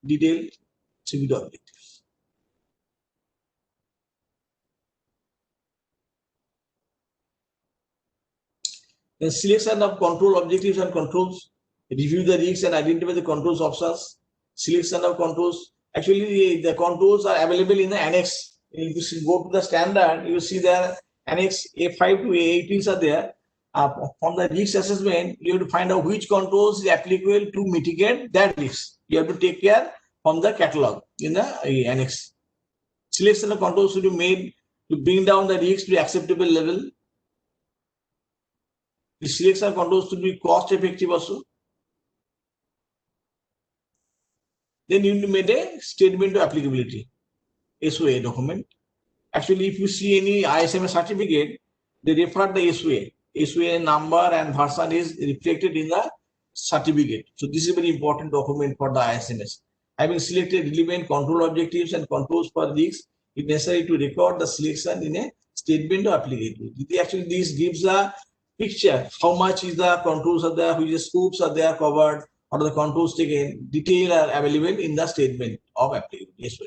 detailed security objectives. Then selection of control objectives and controls. Review the risks and identify the controls options. Selection of controls. Actually, the controls are available in the annex. If you go to the standard, you see the annex A5 to A18s are there. From the risk assessment, you have to find out which controls is applicable to mitigate that risk. You have to take care from the catalog in the annex. Selection of controls should be made to bring down the risk to acceptable level. The selection of controls should be cost effective also. Then you made a statement of applicability, SOA document. Actually, if you see any ISMS certificate, they refer the SOA. SOA number and version is reflected in the certificate. So this is a very important document for the ISMS. Having selected relevant control objectives and controls for risks, it's necessary to record the selection in a statement of applicability. Actually, this gives a picture how much is the controls are there, which scopes are there covered, or the controls taken. Detail are available in the statement of applicability. SOA.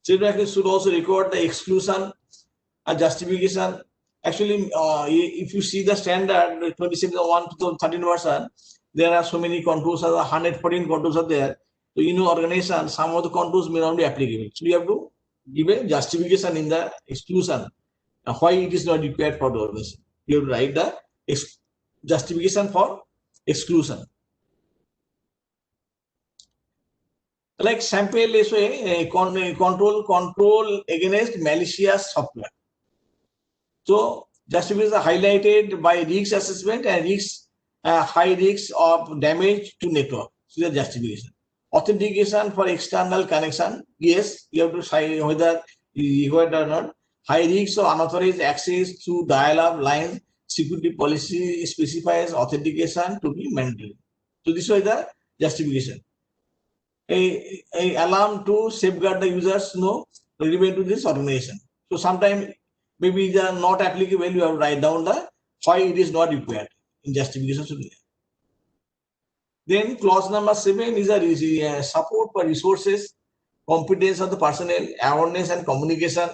Statement should also record the exclusion and justification. Actually, if you see the standard 27.1/2013 version, there are so many controls, 114 controls are there. So in your organization, some of the controls may not be applicable. So you have to give a justification in the exclusion. Why it is not required for the organization. You have to write the justification for exclusion. Like sample SOA, control against malicious software. So justification is highlighted by risk assessment and risk, high risk of damage to network. So the justification. Authentication for external connection. Yes, you have to say whether required or not. High risk of unauthorized access to dial-up line. Security policy specifies authentication to be mandatory. So this was the justification. A alarm to safeguard the users relevant to this organization. So sometimes maybe they are not applicable. You have to write down the why it is not required in justification. Then clause number 7 is a support for resources, competence of the personnel, awareness and communication,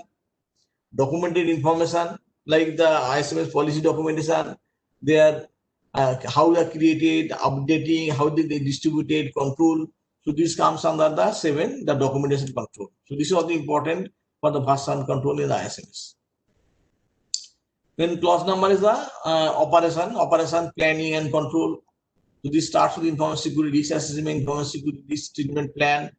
documented information like the ISMS policy documentation, their how they are created, updating, how they distributed, control. So this comes under the 7, the documentation control. So this is also important for the version control in the ISMS. Then clause number is the operation planning and control. So this starts with information security risk assessment, information security risk treatment plan.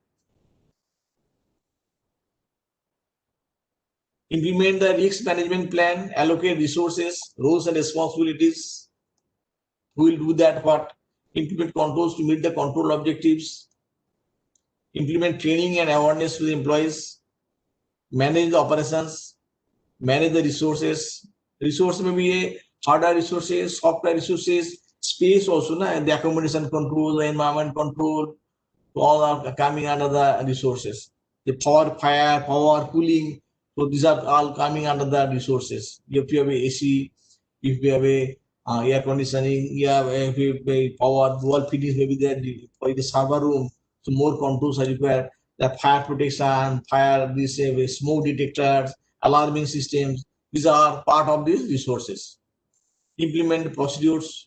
Implement the risk management plan, allocate resources, roles and responsibilities. Who will do that? What? Implement controls to meet the control objectives. Implement training and awareness to the employees. Manage the operations. Manage the resources. Resources may be a hardware resources, software resources, space also, and the accommodation control, the environment control, all are coming under the resources. The power, fire, power, cooling. So these are all coming under the resources. If you have a AC, if you have a air conditioning, you have a power, wall fittings maybe there for the server room. So more controls are required. The fire protection, fire, this smoke detectors, alarming systems. These are part of these resources. Implement procedures.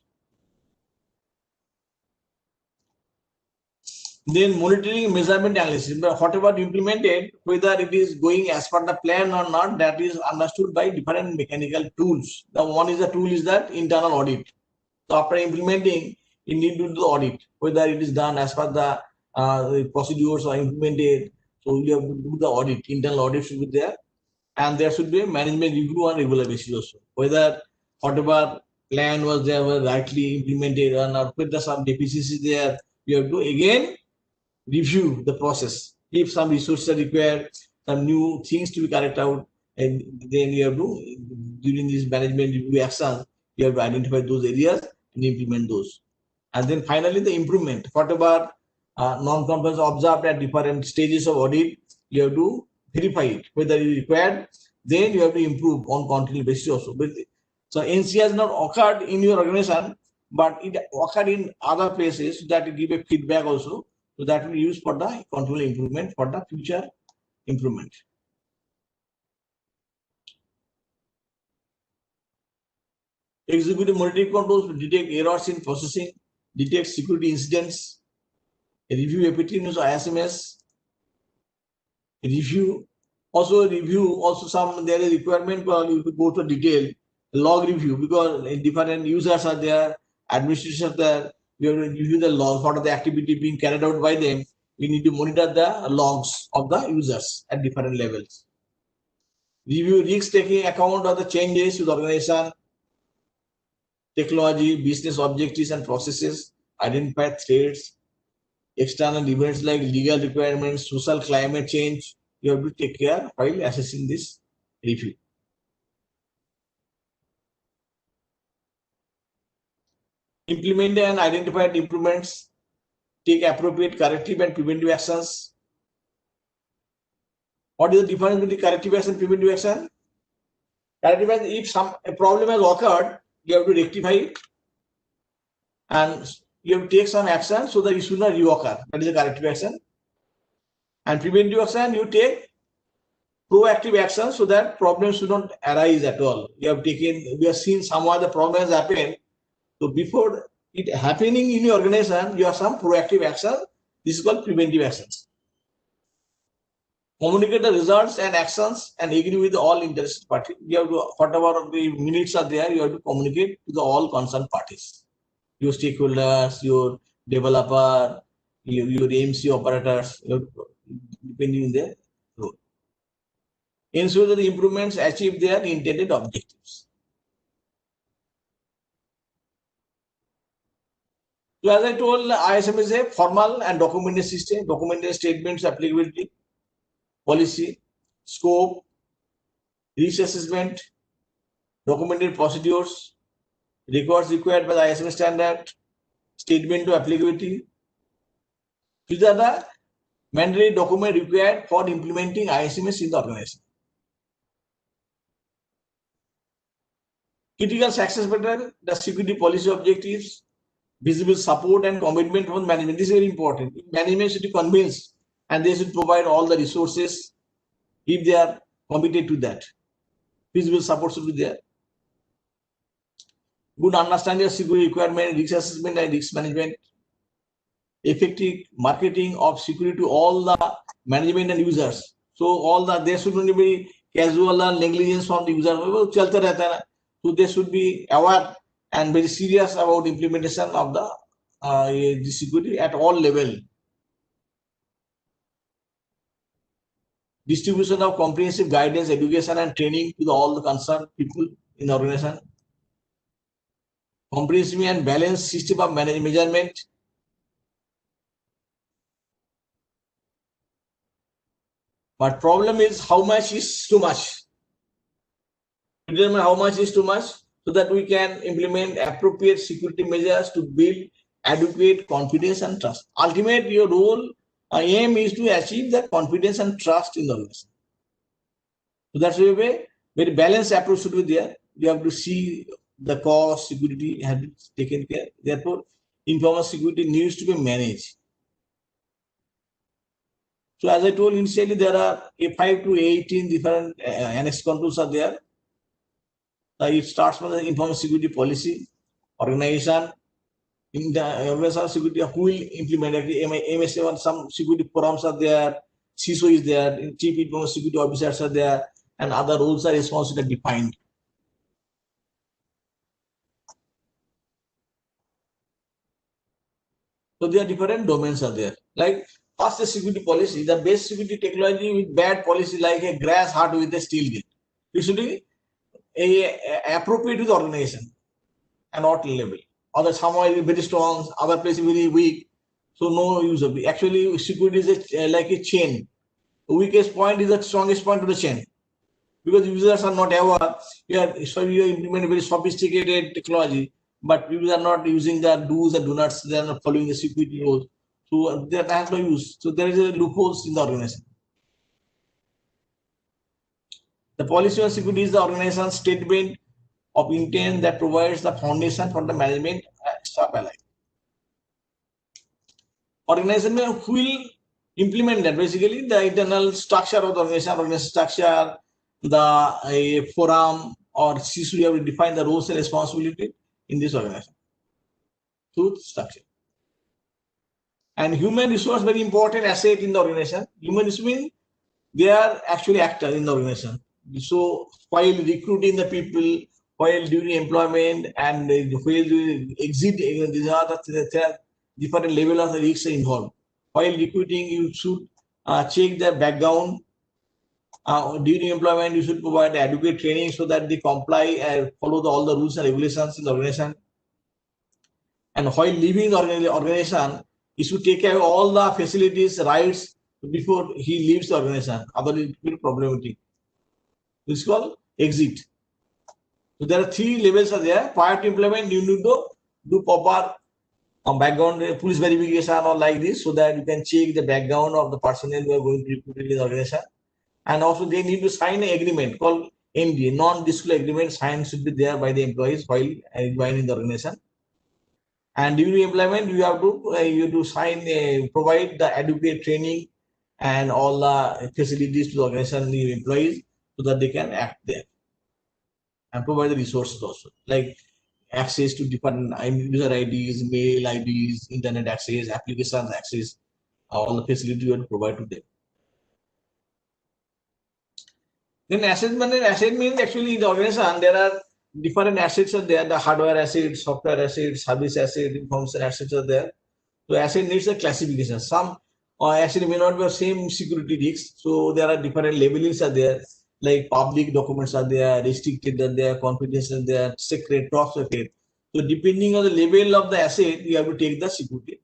Then monitoring, measurement, analysis. But whatever implemented, whether it is going as per the plan or not, that is understood by different mechanical tools. The one is the tool is that internal audit. So after implementing, you need to do the audit, whether it is done as per the procedures or implemented. So you have to do the audit. Internal audit should be there, and there should be a management review on regular basis also, whether whatever plan was there was rightly implemented or not. Whether some deficiencies there, you have to again review the process. If some resources are required, some new things to be carried out, and then you have to, during this management review action, you have to identify those areas and implement those. And then finally, the improvement. Whatever non-compliance observed at different stages of audit, you have to verify it, whether it is required, then you have to improve on continuous basis also. So NC has not occurred in your organization, but it occurred in other places that give a feedback also. So that will be used for the continual improvement for the future improvement. Executive monitoring controls to detect errors in processing, detect security incidents, review effectiveness of ISMS, review also some there is requirement for you to go to detail log review, because different users are there, administrators are there. We have to review the logs, what are the activity being carried out by them. We need to monitor the logs of the users at different levels. Review risks taking account of the changes to the organization, technology, business objectives and processes, identify threats, external events like legal requirements, social climate change. You have to take care while assessing this review. Implement and identify improvements, take appropriate corrective and preventive actions. What is the difference between corrective action and preventive action? Corrective action, if a problem has occurred, you have to rectify it and you have to take some action so that it should not reoccur. That is a corrective action. And preventive action, you take proactive action so that problems should not arise at all. We have seen some of the problems happen. So before it happening in your organization, you have some proactive action. This is called preventive actions. Communicate the results and actions and agree with all interested parties. You have to, whatever the minutes are there, you have to communicate to the all concerned parties. Your stakeholders, your developer, your AMC operators, depending on their role. Ensure that the improvements achieve their intended objectives. So as I told, ISM is a formal and documented system, documented statements, applicability, policy, scope, risk assessment, documented procedures, records required by the ISM standard, statement to applicability. These are the mandatory documents required for implementing ISMS in the organization. Critical success factor, the security policy objectives, visible support and commitment from management. This is very important. Management should be convinced and they should provide all the resources if they are committed to that. Visible support should be there. Good understanding of security requirement, risk assessment and risk management. Effective marketing of security to all the management and users. So all the there should not be casual or negligence from the user. So they should be aware and very serious about implementation of the security at all level. Distribution of comprehensive guidance, education and training to all the concerned people in the organization. Comprehensive and balanced system of measurement. But problem is how much is too much. Determine how much is too much so that we can implement appropriate security measures to build adequate confidence and trust. Ultimately, your role, aim is to achieve that confidence and trust in the organization. So that's why a very balanced approach should be there. You have to see the cost, security has been taken care. Therefore, information security needs to be managed. So as I told initially, there are 5 to 18 different annex controls are there. It starts from the information security policy, organization, in the organization security, who will implement it. MSA, some security forums are there, CISO is there, chief information security officers are there, and other roles are responsible defined. So there are different domains are there. Like first the security policy, the base security technology with bad policy like a grass hut with a steel gate. It should be appropriate to the organization and not level. Other somewhere is very strong, other place is very weak. So no use of it. Actually, security is like a chain. The weakest point is the strongest point of the chain. Because users are not aware, so you implement very sophisticated technology, but people are not using the do's and do nots, they are not following the security rules. So that has no use. So there is a loopholes in the organization. The policy on security is the organization's statement of intent that provides the foundation for the management staff alike. Organization will implement that. Basically, the internal structure of the organization structure, the forum, or she should have to define the roles and responsibility in this organization through structure. And human resource, very important asset in the organization. Human resource means they are actually actors in the organization. So while recruiting the people, while during employment, and while doing exit, these are the different level of the risks involved. While recruiting, you should check their background. During employment, you should provide adequate training so that they comply and follow all the rules and regulations in the organization. And while leaving the organization, he should take care of all the facilities, rights before he leaves the organization. Otherwise, it will be problematic. This is called exit. So there are 3 levels are there. Prior to employment, you need to do proper background police verification or like this, so that you can check the background of the personnel who are going to recruit in the organization. And also they need to sign an agreement called NDA, non-disclosure agreement. Signed should be there by the employees while joining the organization. And during employment, you have to sign, provide the adequate training and all the facilities to the organization and the employees so that they can act there. And provide the resources also, like access to different user IDs, mail IDs, internet access, applications access, all the facilities you have to provide to them. Then asset management, asset means actually in the organization, there are different assets are there, the hardware assets, software assets, service assets, information assets are there. So asset needs a classification. Some asset may not be the same security risks. So there are different labelings are there, like public documents are there, restricted are there, confidential are there, secret, top secret. So depending on the level of the asset, you have to take the security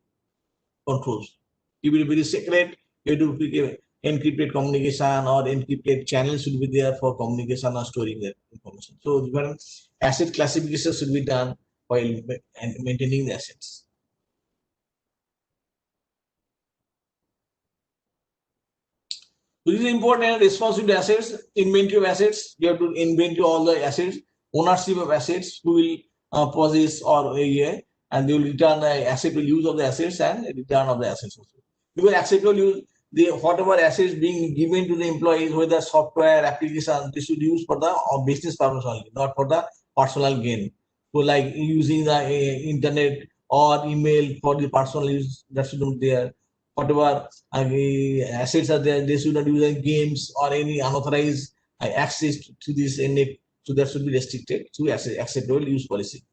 controls. If it is very secret, you have to encrypted communication or encrypted channels should be there for communication or storing the information. So different asset classification should be done while maintaining the assets. So this is important. Responsibility assets, inventory of assets. You have to inventory all the assets, ownership of assets, who will possess or and they will return the acceptable use of the assets and return of the assets also. Because acceptable use, whatever assets being given to the employees, whether software, application, they should use for the business purpose only, not for the personal gain. So like using the internet or email for the personal use, that should not be there. Whatever assets are there, they should not use any games or any unauthorized access to this, so that should be restricted to acceptable use policy.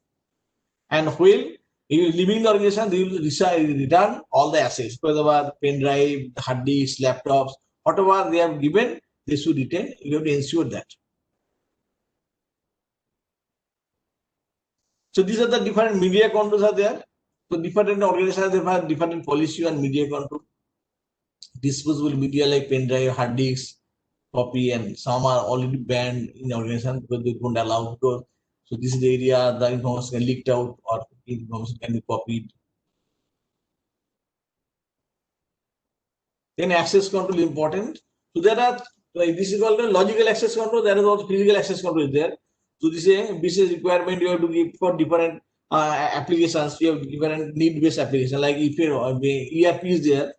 And while leaving the organization, they will return all the assets, whether pen drive, hard disks, laptops, whatever they have given, they should retain. You have to ensure that. So these are the different media controls are there. So different organizations, they have different policy on media control. Disposable media like pen drive, hard disks, copy, and some are already banned in the organization because they don't allow to. So this is the area the information can leaked out or information can be copied. Then access control is important. So there are, like this is called the logical access control. There is also physical access control is there. So this is a business requirement you have to give for different applications. You have different need-based application. Like if your ERP is there,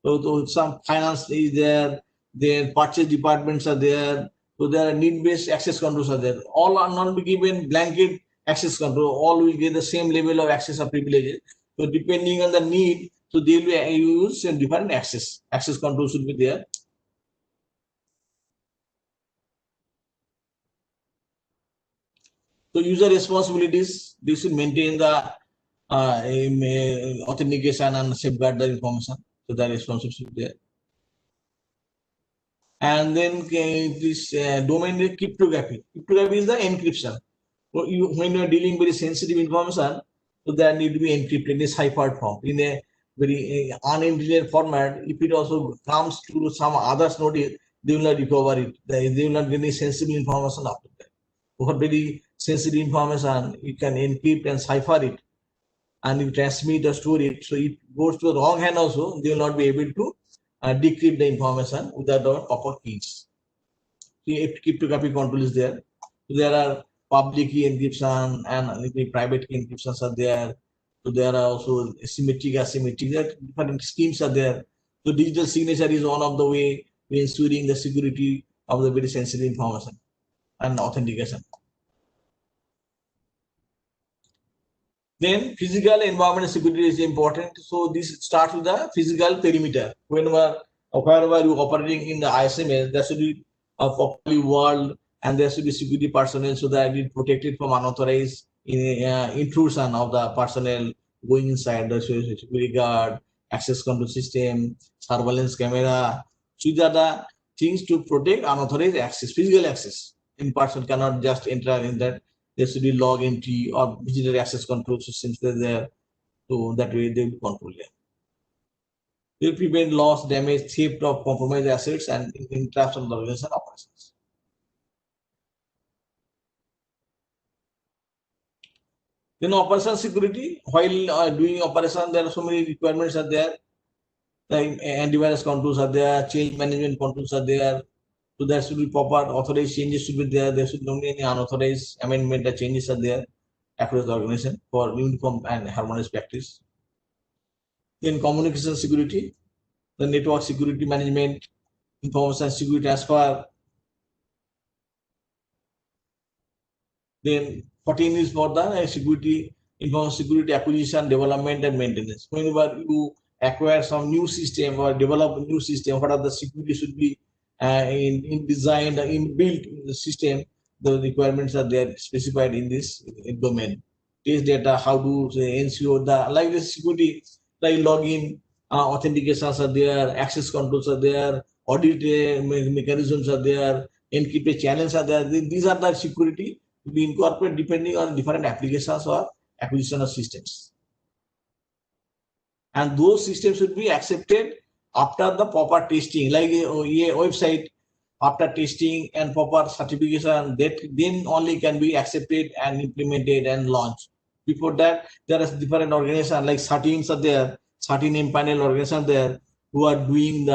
so some finance is there. Then purchase departments are there. So there are need-based access controls are there. All are not be given blanket access control. All will get the same level of access or privileges. So depending on the need, so they will use different access. Access control should be there. So user responsibilities, they should maintain the authentication and safeguard the information. So that responsibility should be there. And then this domain cryptography. Cryptography is the encryption. So when you are dealing with sensitive information, so that need to be encrypted in a ciphered form, in a very unintelligent format. If it also comes to some others notice, they will not recover it. They will not get any sensitive information after that. For very sensitive information, you can encrypt and cipher it, and you transmit or store it. So it goes to the wrong hand also, they will not be able to decrypt the information without the proper keys. So cryptography control is there. So there are public key encryption and the private key encryptions are there. So there are also symmetric, asymmetric, different schemes are there. So digital signature is one of the way we ensuring the security of the very sensitive information and authentication. Then physical environment security is important. So this starts with the physical perimeter. Wherever you operating in the ISMS, there should be a properly walled and there should be security personnel so that it protected from unauthorized intrusion of the personnel going inside the security guard, access control system, surveillance camera. So these are the things to protect unauthorized access, physical access. In person cannot just enter in that. There should be log entry or visitor access control systems there. So that way they will control them. They will prevent loss, damage, theft of compromised assets and interruption of the organization operations. Then operation security, while doing operation, there are so many requirements are there. Like antivirus controls are there, change management controls are there. So there should be proper authorized changes should be there. There should not be any unauthorized amendment or changes are there across the organization for uniform and harmonious practice. Then communication security, the network security management, information security transfer. Then 14 is for the security, information security acquisition, development and maintenance. Whenever you acquire some new system or develop a new system, what are the security should be in designed, in built in the system, the requirements are there specified in this domain. Test data, how to ensure the like the security, like login, authentications are there, access controls are there, audit mechanisms are there, encrypted channels are there. These are the security to be incorporated depending on different applications or acquisition of systems. And those systems should be accepted after the proper testing, like a website after testing and proper certification, that then only can be accepted and implemented and launched. Before that, there is different organizations like certians are there, certain panel organizations there who are doing the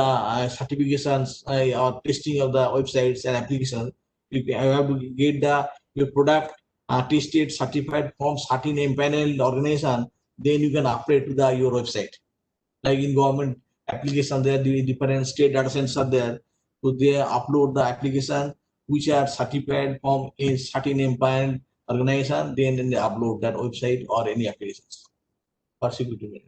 certifications or testing of the websites and applications. You have to get your product tested, certified from certain panel organization, then you can upload to your website. Like in government application, there the different state data centers are there. So they upload the application which are certified from a certain panel organization, then they upload that website or any applications for security.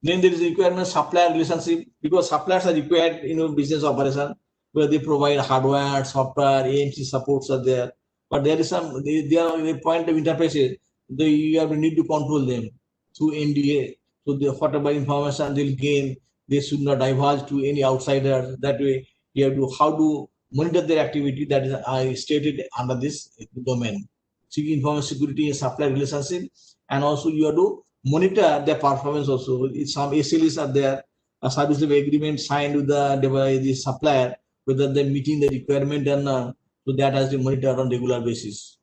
Then there is a requirement supplier relationship, because suppliers are required in business operation where they provide hardware, software, AMC supports are there. But there is some, they are the point of interfaces. You have to need to control them through NDA. So whatever information they'll gain, they should not divulge to any outsider. That way, you have to how to monitor their activity. That is I stated under this domain. So information security and supplier relationship, and also you have to monitor their performance also. Some SLAs are there, a service level agreement signed with the supplier, whether they're meeting the requirement or not. So that has to monitor on regular basis.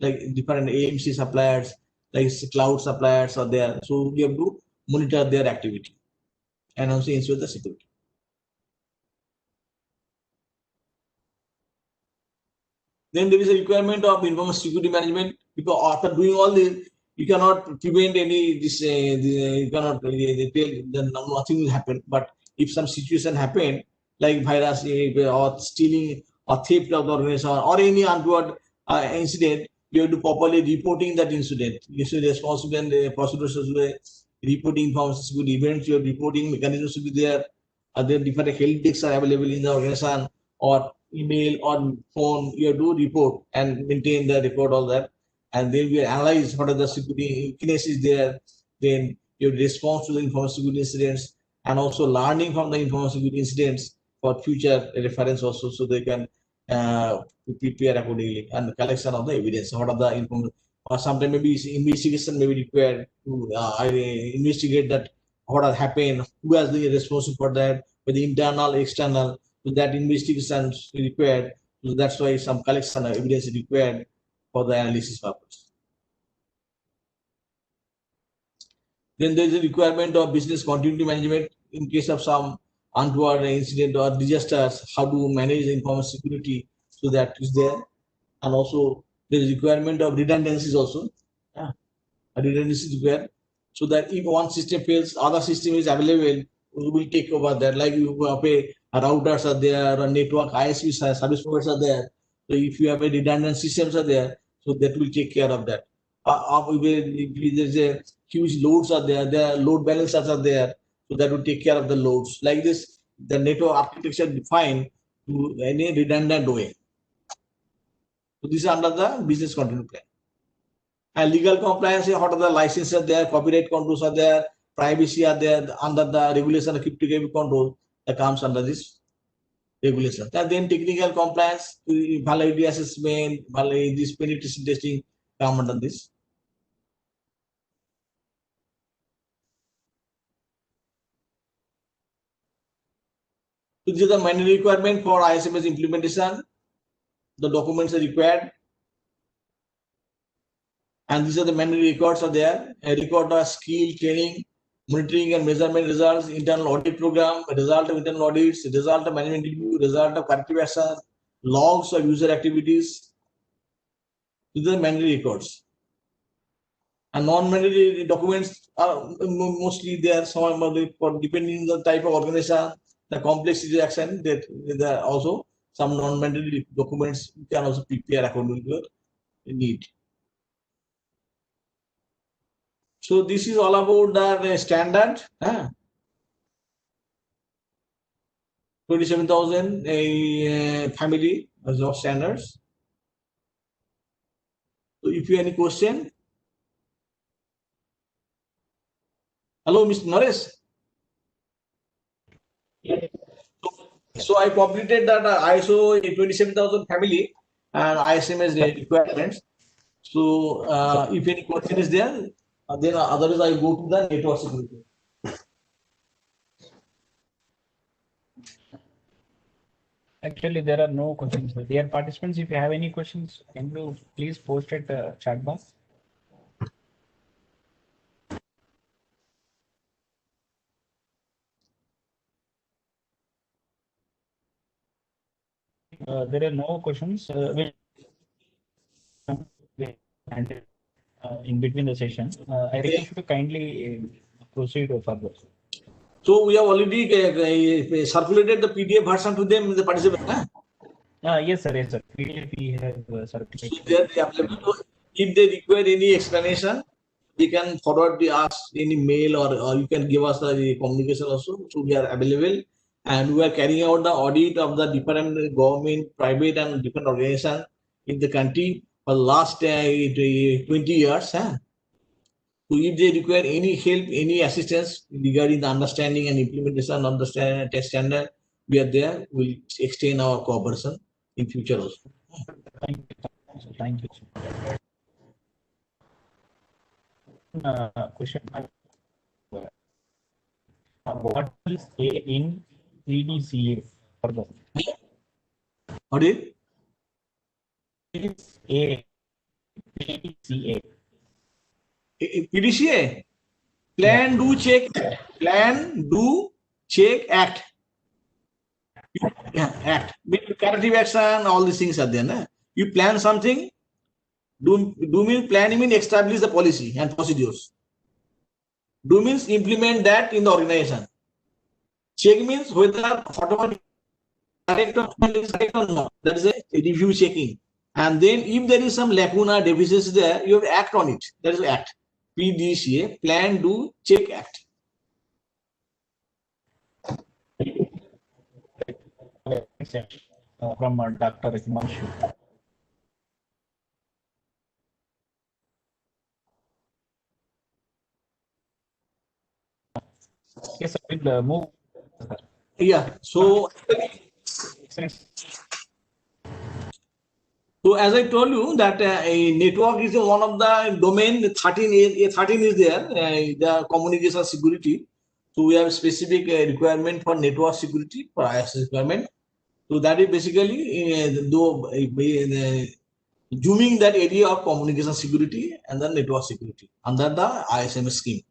Like different AMC suppliers, like cloud suppliers are there. So we have to monitor their activity and also ensure the security. Then there is a requirement of information security management, because after doing all this, you cannot prevent any this. You cannot then nothing will happen. But if some situation happen, like virus or stealing or theft of the organization or any untoward incident, you have to properly reporting that incident. You should responsible and the procedures should be reporting information security events. Your reporting mechanisms should be there. There different help desks are available in the organization, or email or phone. You have to report and maintain the record, all that. And then we analyze what are the security weaknesses there. Then your response to the information security incidents, and also learning from the information security incidents for future reference also, so they can prepare accordingly, and the collection of the evidence. What are the information? Or sometimes maybe investigation may be required to investigate that what has happened, who has the responsibility for that, whether internal, external. So that investigation is required. So that's why some collection of evidence is required for the analysis purpose. Then there is a requirement of business continuity management in case of some untoward incident or disasters, how to manage information security, so that is there. And also there is requirement of redundancies also. Redundancy is required, so that if one system fails, other system is available, we will take over that. Like you pay routers are there, or network ISP service providers are there. So if you have a redundant systems are there, So that will take care of that. If there's a huge loads are there load balancers are there, so that will take care of the loads. Like this, the network architecture defined to any redundant way. So this is under the business continuity plan. And legal compliance, what are the licenses are there, copyright controls are there, privacy are there under the regulation of cryptographic control that comes under this regulation. And then technical compliance, validity assessment, this penetration testing come under this. So these are the mandatory requirement for ISMS implementation. The documents are required. And these are the mandatory records are there. A record of skill, training, monitoring and measurement results, internal audit program, result of internal audits, result of management review, result of corrective action, logs of user activities. These are the mandatory records. And non-mandatory documents are mostly there. Some for depending on the type of organization, the complexity action, that there are also some non-mandatory documents you can also prepare according to your need. So this is all about the standard. 27,000 family of standards. So if you have any question. Hello, Mr. Naresh. So I completed that ISO 27,000 family and ISMS requirements. So if any question is there, then otherwise I go to the network security. Actually, there are no questions. Dear participants, if you have any questions, can you please post it chat box. There are no questions. In between the session, I request you to kindly proceed further. So we have already circulated the PDF version to them, the participants. Yes, sir. Yes, sir. PDF we have circulated. So they are available. If they require any explanation, they can forward us any mail or you can give us the communication also. So we are available, and we are carrying out the audit of the different government, private, and different organizations in the country for the last 20 years. So if they require any help, any assistance regarding the understanding and implementation of the test standard, we are there. We'll extend our cooperation in future also. Thank you. Question. What is A in PDCA? Further. What is? Is A PDCA? PDCA? Plan, do, check. Plan, do, check, act. Yeah, act. With corrective action, all these things are there. Na? You plan something. Do means plan means establish the policy and procedures. Do means implement that in the organization. Check means whether whatever correct or not. That is a review checking. And then if there is some lacuna, deficiency there, you have to act on it. That is act. PDCA, plan, do, check, act. From Dr. Himanshu. Yes, sir. We'll move. Yeah. So as I told you that a network is one of the domain 13. 13 is there, the communication security. So we have specific requirement for network security for ISS requirement. So that is basically zooming that area of communication security and the network security under the ISMS scheme.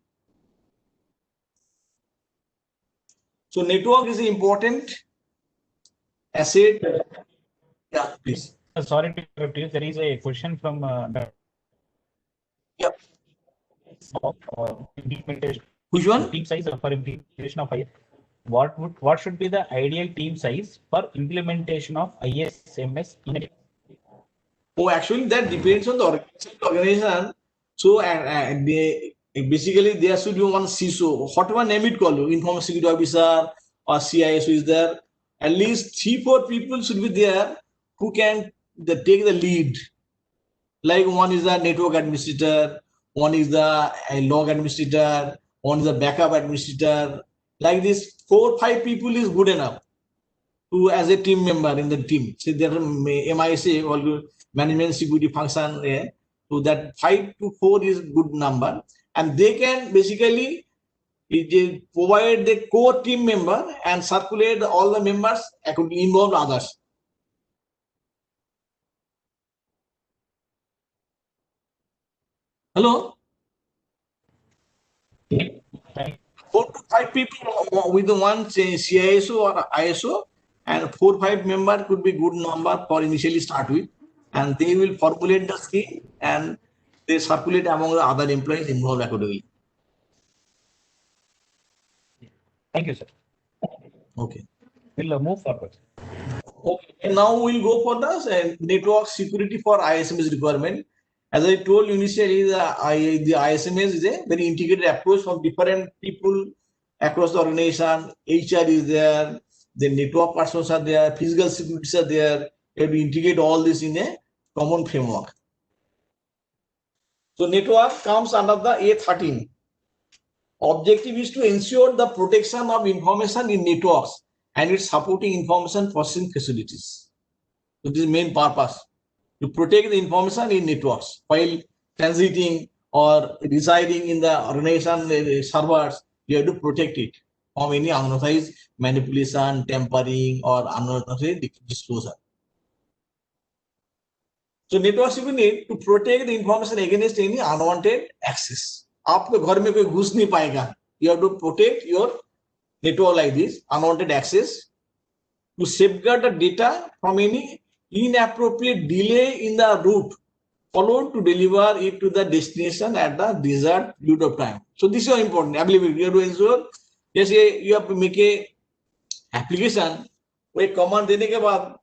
So network is an important asset. Yeah, please. Sorry to interrupt you. There is a question from Yep. Implementation. Which one? Team size for implementation of ISMS. What should be the ideal team size for implementation of ISMS in a Oh, actually, that depends on the organization. So, basically, there should be one CISO, whatever name it called, Information Security Officer or CISO is there. At least 3-4 people should be there who can take the lead. Like one is the network administrator, one is the log administrator, one is the backup administrator. Like this, 4-5 people is good enough to as a team member in the team. So there are MISA or management security function. So that 5 to 4 is good number, and they can basically provide the core team member and circulate all the members could involve others. Hello. 4 to 5 people with one CISO or ISO, and 4-5 member could be good number for initially start with, and they will formulate the scheme and they circulate among the other employees involved accordingly. Thank you, sir. Okay. We'll move forward. Okay. And now we'll go for the network security for ISMS requirement. As I told you initially, the ISMS is a very integrated approach from different people across the organization. HR is there, the network persons are there, physical securities are there. You have to integrate all this in a common framework. So network comes under the A13. Objective is to ensure the protection of information in networks and its supporting information processing facilities. So this is main purpose, to protect the information in networks while transiting or residing in the organization servers. You have to protect it from any unauthorized manipulation, tampering, or unauthorized disclosure. So networks you need to protect the information against any unwanted access. आपके घर में कोई घुस नहीं पाएगा. You have to protect your network like this, unwanted access, to safeguard the data from any inappropriate delay in the route followed to deliver it to the destination at the desired period of time. So this is important. Availability. You have to ensure. Yes, you have to make a application. Where command देने के बाद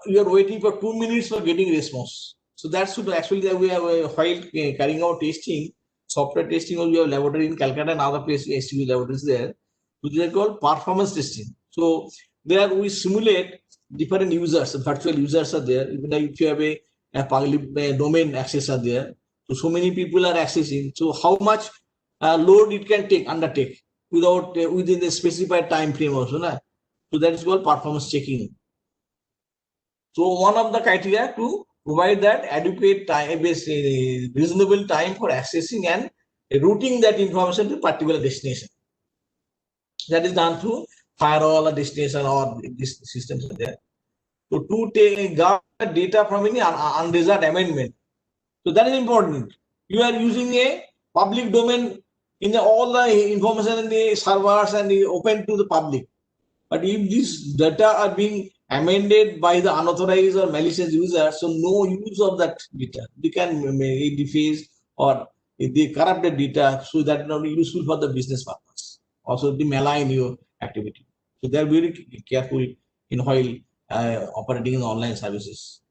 you are waiting for 2 minutes for getting response. So that should actually we have while carrying out testing, software testing, or we have laboratory in Calcutta and other places, STU laboratories there. So they are called performance testing. So there we simulate different users, virtual users are there. Even if you have a domain access are there. So many people are accessing. So how much load it can undertake without within the specified time frame also. Na? So that is called performance checking. So one of the criteria to provide that adequate time, reasonable time for accessing and routing that information to particular destination. That is done through firewall or destination or this systems are there. So to take data from any undesired amendment. So that is important. You are using a public domain in all the information in the servers and open to the public. But if these data are being amended by the unauthorized or malicious users, so no use of that data. They can deface or if they corrupt the data, so that is not useful for the business purpose. Also, they malign your activity. So they are very careful in while operating in online services.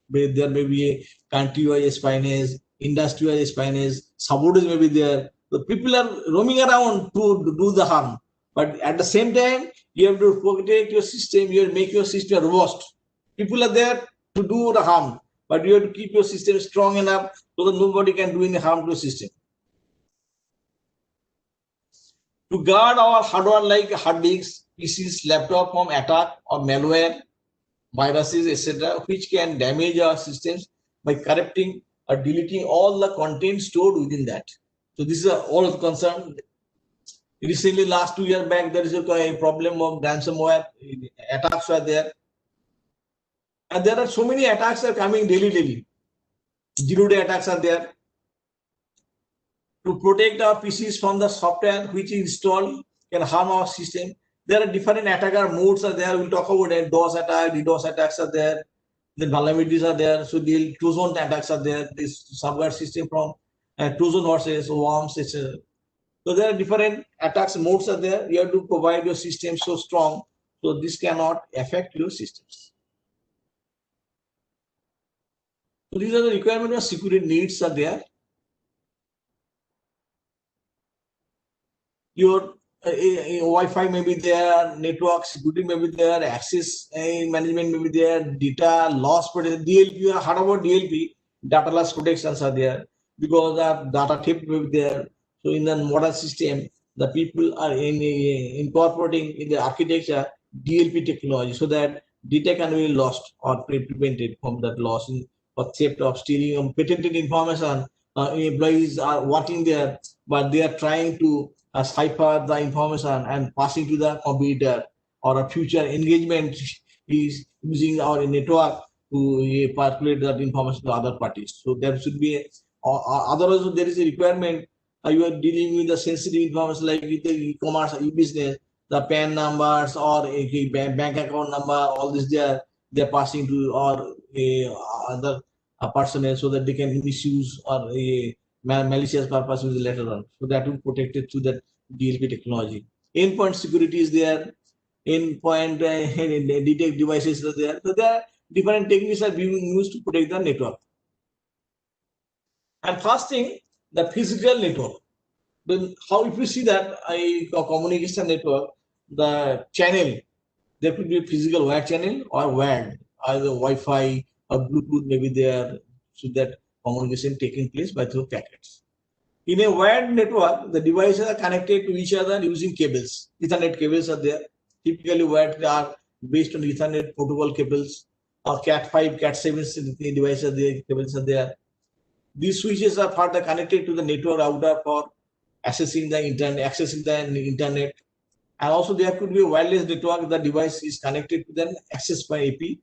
There may be a country-wide espionage, industry-wide espionage, sabotage may be there. The people are roaming around to do the harm. But at the same time, you have to protect your system, you have to make your system robust. People are there to do the harm, but you have to keep your system strong enough so that nobody can do any harm to the system. To guard our hardware like hard disks, PCs, laptop from attack or malware, viruses, etc., which can damage our systems by corrupting or deleting all the content stored within that. So this is all of concern. Recently, last 2 years back, there is a problem of ransomware attacks were there. And there are so many attacks are coming daily. Zero-day attacks are there. To protect our PCs from the software which is installed can harm our system. There are different attacker modes are there. We'll talk about it. DOS attack, DDoS attacks are there. The vulnerabilities are there. So the Trojan attacks are there. This subware system from Trojan horses, worms, etc. So there are different attacks modes are there. You have to provide your system so strong so this cannot affect your systems. So these are the requirements of security needs are there. Your Wi-Fi may be there, network security may be there, access management may be there, data loss protection, DLP. You have heard about DLP, data loss protections are there because the data theft may be there. So in the modern system, the people are incorporating in the architecture DLP technology so that data can be lost or prevented from that loss or theft of stealing of patented information. Employees are working there, but they are trying to cipher the information and passing to the computer, or a future engagement is using our network to percolate that information to other parties. So there should be otherwise there is a requirement. You are dealing with the sensitive information like with the e-commerce, e-business, the PAN numbers or a bank account number, all this they are passing to or other personnel so that they can misuse or malicious purposes later on. So that will protect it through that DLP technology. Endpoint security is there. Endpoint detect devices are there. So there are different techniques are being used to protect the network. And first thing, the physical network. Then how if you see that a communication network, the channel, there could be a physical wired channel or wired, either Wi-Fi or Bluetooth may be there, so that communication taking place by through packets. In a wired network, the devices are connected to each other using cables. Ethernet cables are there. Typically, wired are based on Ethernet protocol cables or Cat5, Cat7 devices are there, cables are there. These switches are further connected to the network router for accessing the internet. And also there could be a wireless network. The device is connected to the access point AP.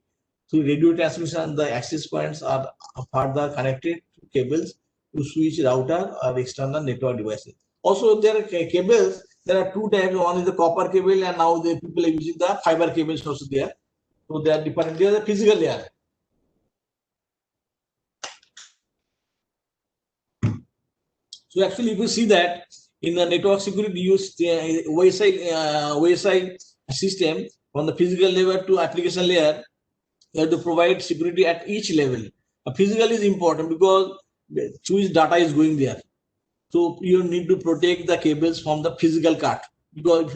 Through radio transmission, the access points are further connected to cables to switch router or external network devices. Also, there are cables. There are two types. One is the copper cable, and now the people are using the fiber cables also there. So they are different. They are the physical layer. So actually, if you see that in the network security, use wayside system from the physical layer to application layer, you have to provide security at each level. Physical is important because which data is going there. So you need to protect the cables from the physical cut, because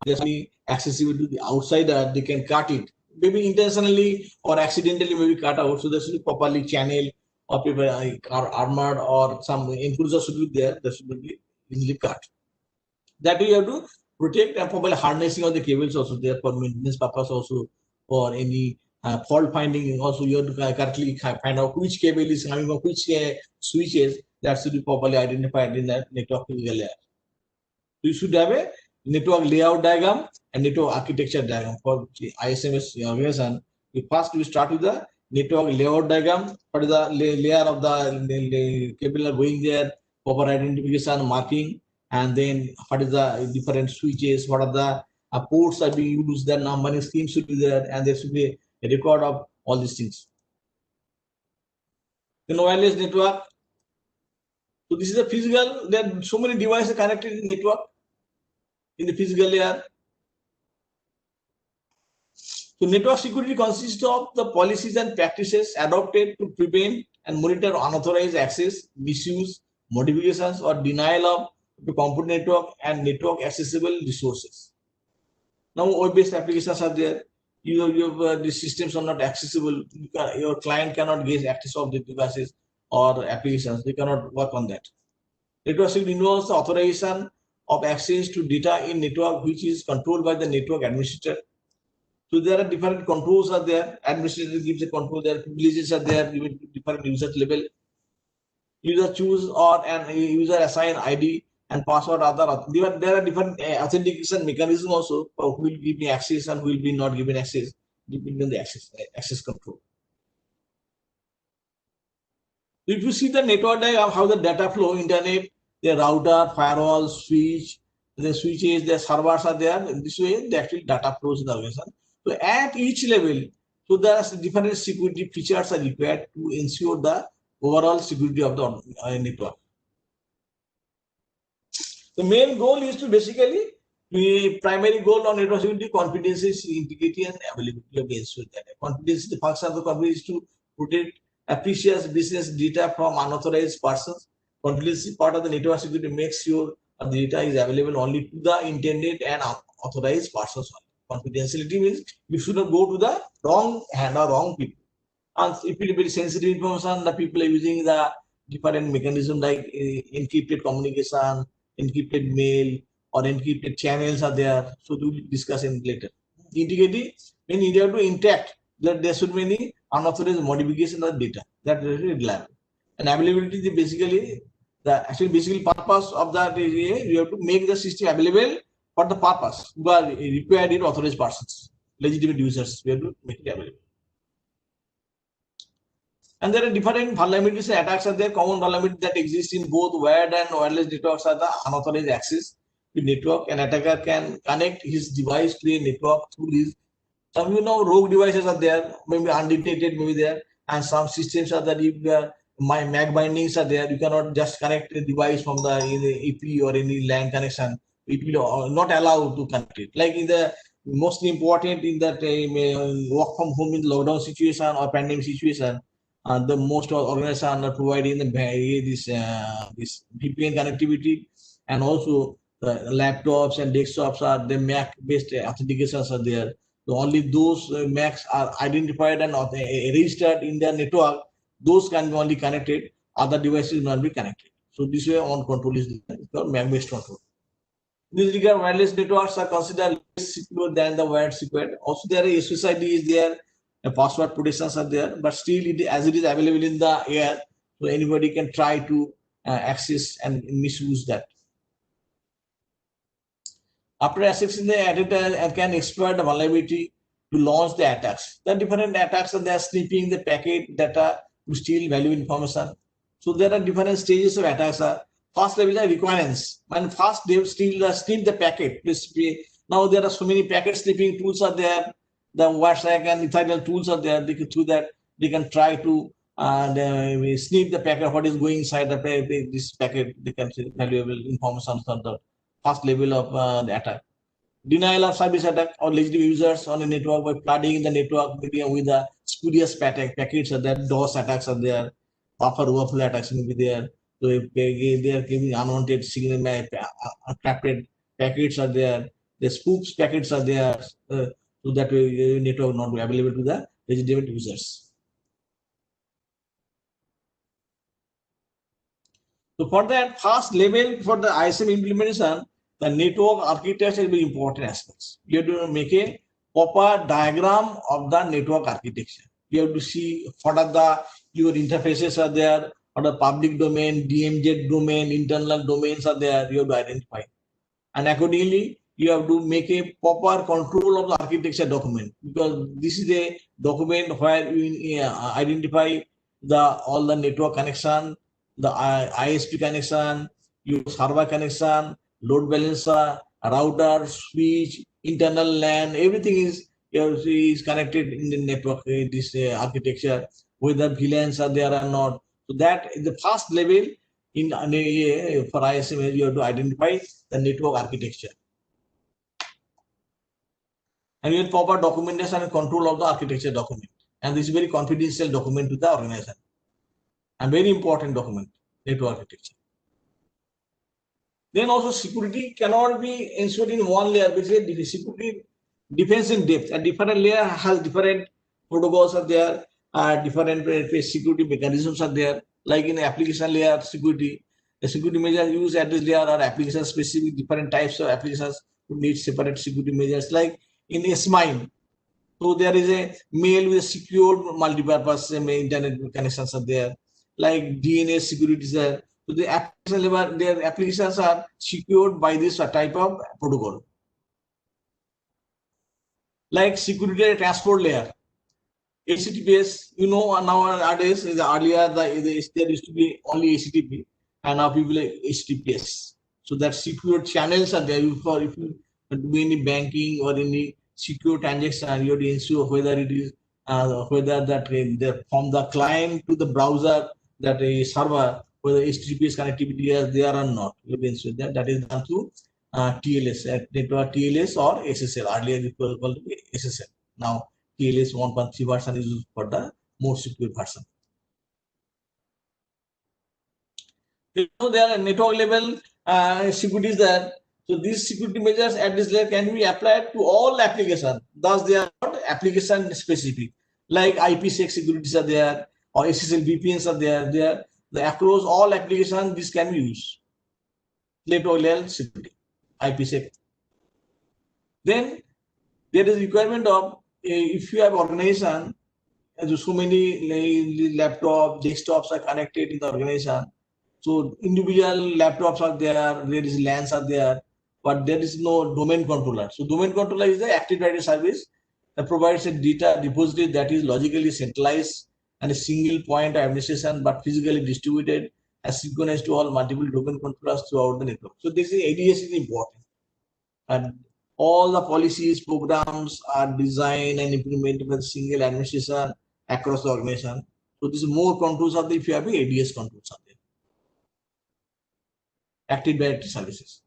if you be accessible to the outsider, they can cut it. Maybe intentionally or accidentally maybe cut out. So there should be properly channel or people are armored or some enclosure should be there. That should be easily cut. That way you have to protect and probably harnessing of the cables also there for maintenance purpose also, or any fault finding also you have to correctly find out which cable is coming from which switches. That should be properly identified in that network physical layer. So you should have a network layout diagram and network architecture diagram for ISMS organization. First we start with the network layout diagram. What is the layer of the cable are going there, proper identification, marking, and then what is the different switches, what are the ports are being used, the numbering scheme should be there, and there should be a record of all these things. The wireless network. So this is the physical. There are so many devices connected in the network in the physical layer. So network security consists of the policies and practices adopted to prevent and monitor unauthorized access, misuse, modifications, or denial of the computer network and network accessible resources. Now, web-based applications are there. The systems are not accessible. Your client cannot get access of the devices or applications. They cannot work on that. Network security involves the authorization of access to data in network, which is controlled by the network administrator. So there are different controls are there. Administrator gives a control there. Privileges are there. Different user level. User choose or an user assign ID and password. There are different authentication mechanism also who will give me access and who will be not given access depending on the access control. If you see the network diagram, how the data flow, internet, the router, firewall, switch, the switches, the servers are there. This way, the actual data flows in the organization. So at each level, so there are different security features are required to ensure the overall security of the network. The main goal is to basically, the primary goal on network security, confidence, integrity, and availability of the ensure that confidence. The function of the company is to protect precious business data from unauthorized persons. Confidence part of the network security makes sure the data is available only to the intended and authorized persons. Confidentiality means you should not go to the wrong hand or wrong people. And if it is very sensitive information, the people are using the different mechanism like encrypted communication, encrypted mail, or encrypted channels are there. So we will discuss in later. Integrity means you have to intact that there should be any unauthorized modification of data that is reliable. And availability is basically basically purpose of that is you have to make the system available for the purpose who are required in authorized persons, legitimate users. We have to make it available. And there are different vulnerabilities and attacks are there. Common vulnerabilities that exist in both wired and wireless networks are the unauthorized access to network. An attacker can connect his device to a network through his, some rogue devices are there, maybe undetected, maybe there, and some systems are that if my MAC bindings are there, you cannot just connect a device from the EP or any LAN connection. It will not allow to connect it. Like in the most important in that work from home in lockdown situation or pandemic situation, the most organizations are providing this VPN connectivity, and also the laptops and desktops are the MAC-based authentications are there. So only those Macs are identified and registered in their network. Those can be only connected. Other devices will not be connected. So this way on control is called MAC-based control. In this regard, wireless networks are considered less secure than the wired secured. Also, there is SSID is there. Password protections are there, but still as it is available in the air, so anybody can try to access and misuse that. After accessing the attacker can exploit the vulnerability to launch the attacks. The different attacks are there, snipping the packet data to steal valuable information. So there are different stages of attacks. First level is requirements. When first they snip the packet. Now there are so many packet snipping tools are there. The WhatsApp and Ethereum tools are there. Through that they can try to snip the packet. What is going inside this packet? They can see valuable information on the first level of the attack. Denial of service attack or legitimate users on a network by flooding the network with the spurious packets are there. DOS attacks are there. Buffer overflow attacks will be there. So if they are giving unwanted signal, encrypted packets are there. The spooks packets are there. So that way network not be available to the legitimate users. So for that first level for the ISM implementation, the network architecture is very important aspects. You have to make a proper diagram of the network architecture. You have to see what are your interfaces are there, or the public domain, DMZ domain, internal domains are there. You have to identify, and accordingly you have to make a proper control of the architecture document, because this is a document where you identify all the network connection, the ISP connection, your server connection, load balancer, router, switch, internal LAN, everything is connected in the network, this architecture, whether VLANs are there or not. So that is the first level in for ISM, you have to identify the network architecture. And you have proper documentation and control of the architecture document. And this is very confidential document to the organization. And very important document, network architecture. Then also security cannot be ensured in one layer, because security depends in depth. A different layer has different protocols are there, different security mechanisms are there. Like in the application layer security, the security measures used at this layer are application specific, different types of applications who need separate security measures. Like in SMIME, so there is a mail with a secured multipurpose internet connections are there. Like DNS security is there. So the application level, their applications are secured by this type of protocol. Like security transport layer, HTTPS, nowadays, earlier there used to be only HTTP, and now people like HTTPS. So that secure channels are there for if you do any banking or any secure transaction, you have to ensure whether it is whether that from the client to the browser, that a server, whether HTTPS connectivity is there or not. You will ensure that that is done through TLS, network TLS or SSL. Earlier it was called SSL. Now TLS 1.3 version is used for the more secure version. You know, there are network level securities there. So these security measures at this layer can be applied to all applications. Thus, they are not application specific. Like IPsec securities are there, or SSL VPNs are there. The across all applications this can be used. Network level security, IPsec. Then there is requirement of if you have organization, so many laptop, desktops are connected in the organization. So individual laptops are there is LANs are there, but there is no domain controller. So domain controller is the Active Directory service that provides a data repository that is logically centralized and a single point of administration, but physically distributed and synchronized to all multiple domain controllers throughout the network. So this is ADS is important. And all the policies, programs are designed and implemented with single administration across the organization. So this is more controls are there if you have ADS controls are there. Active Directory services.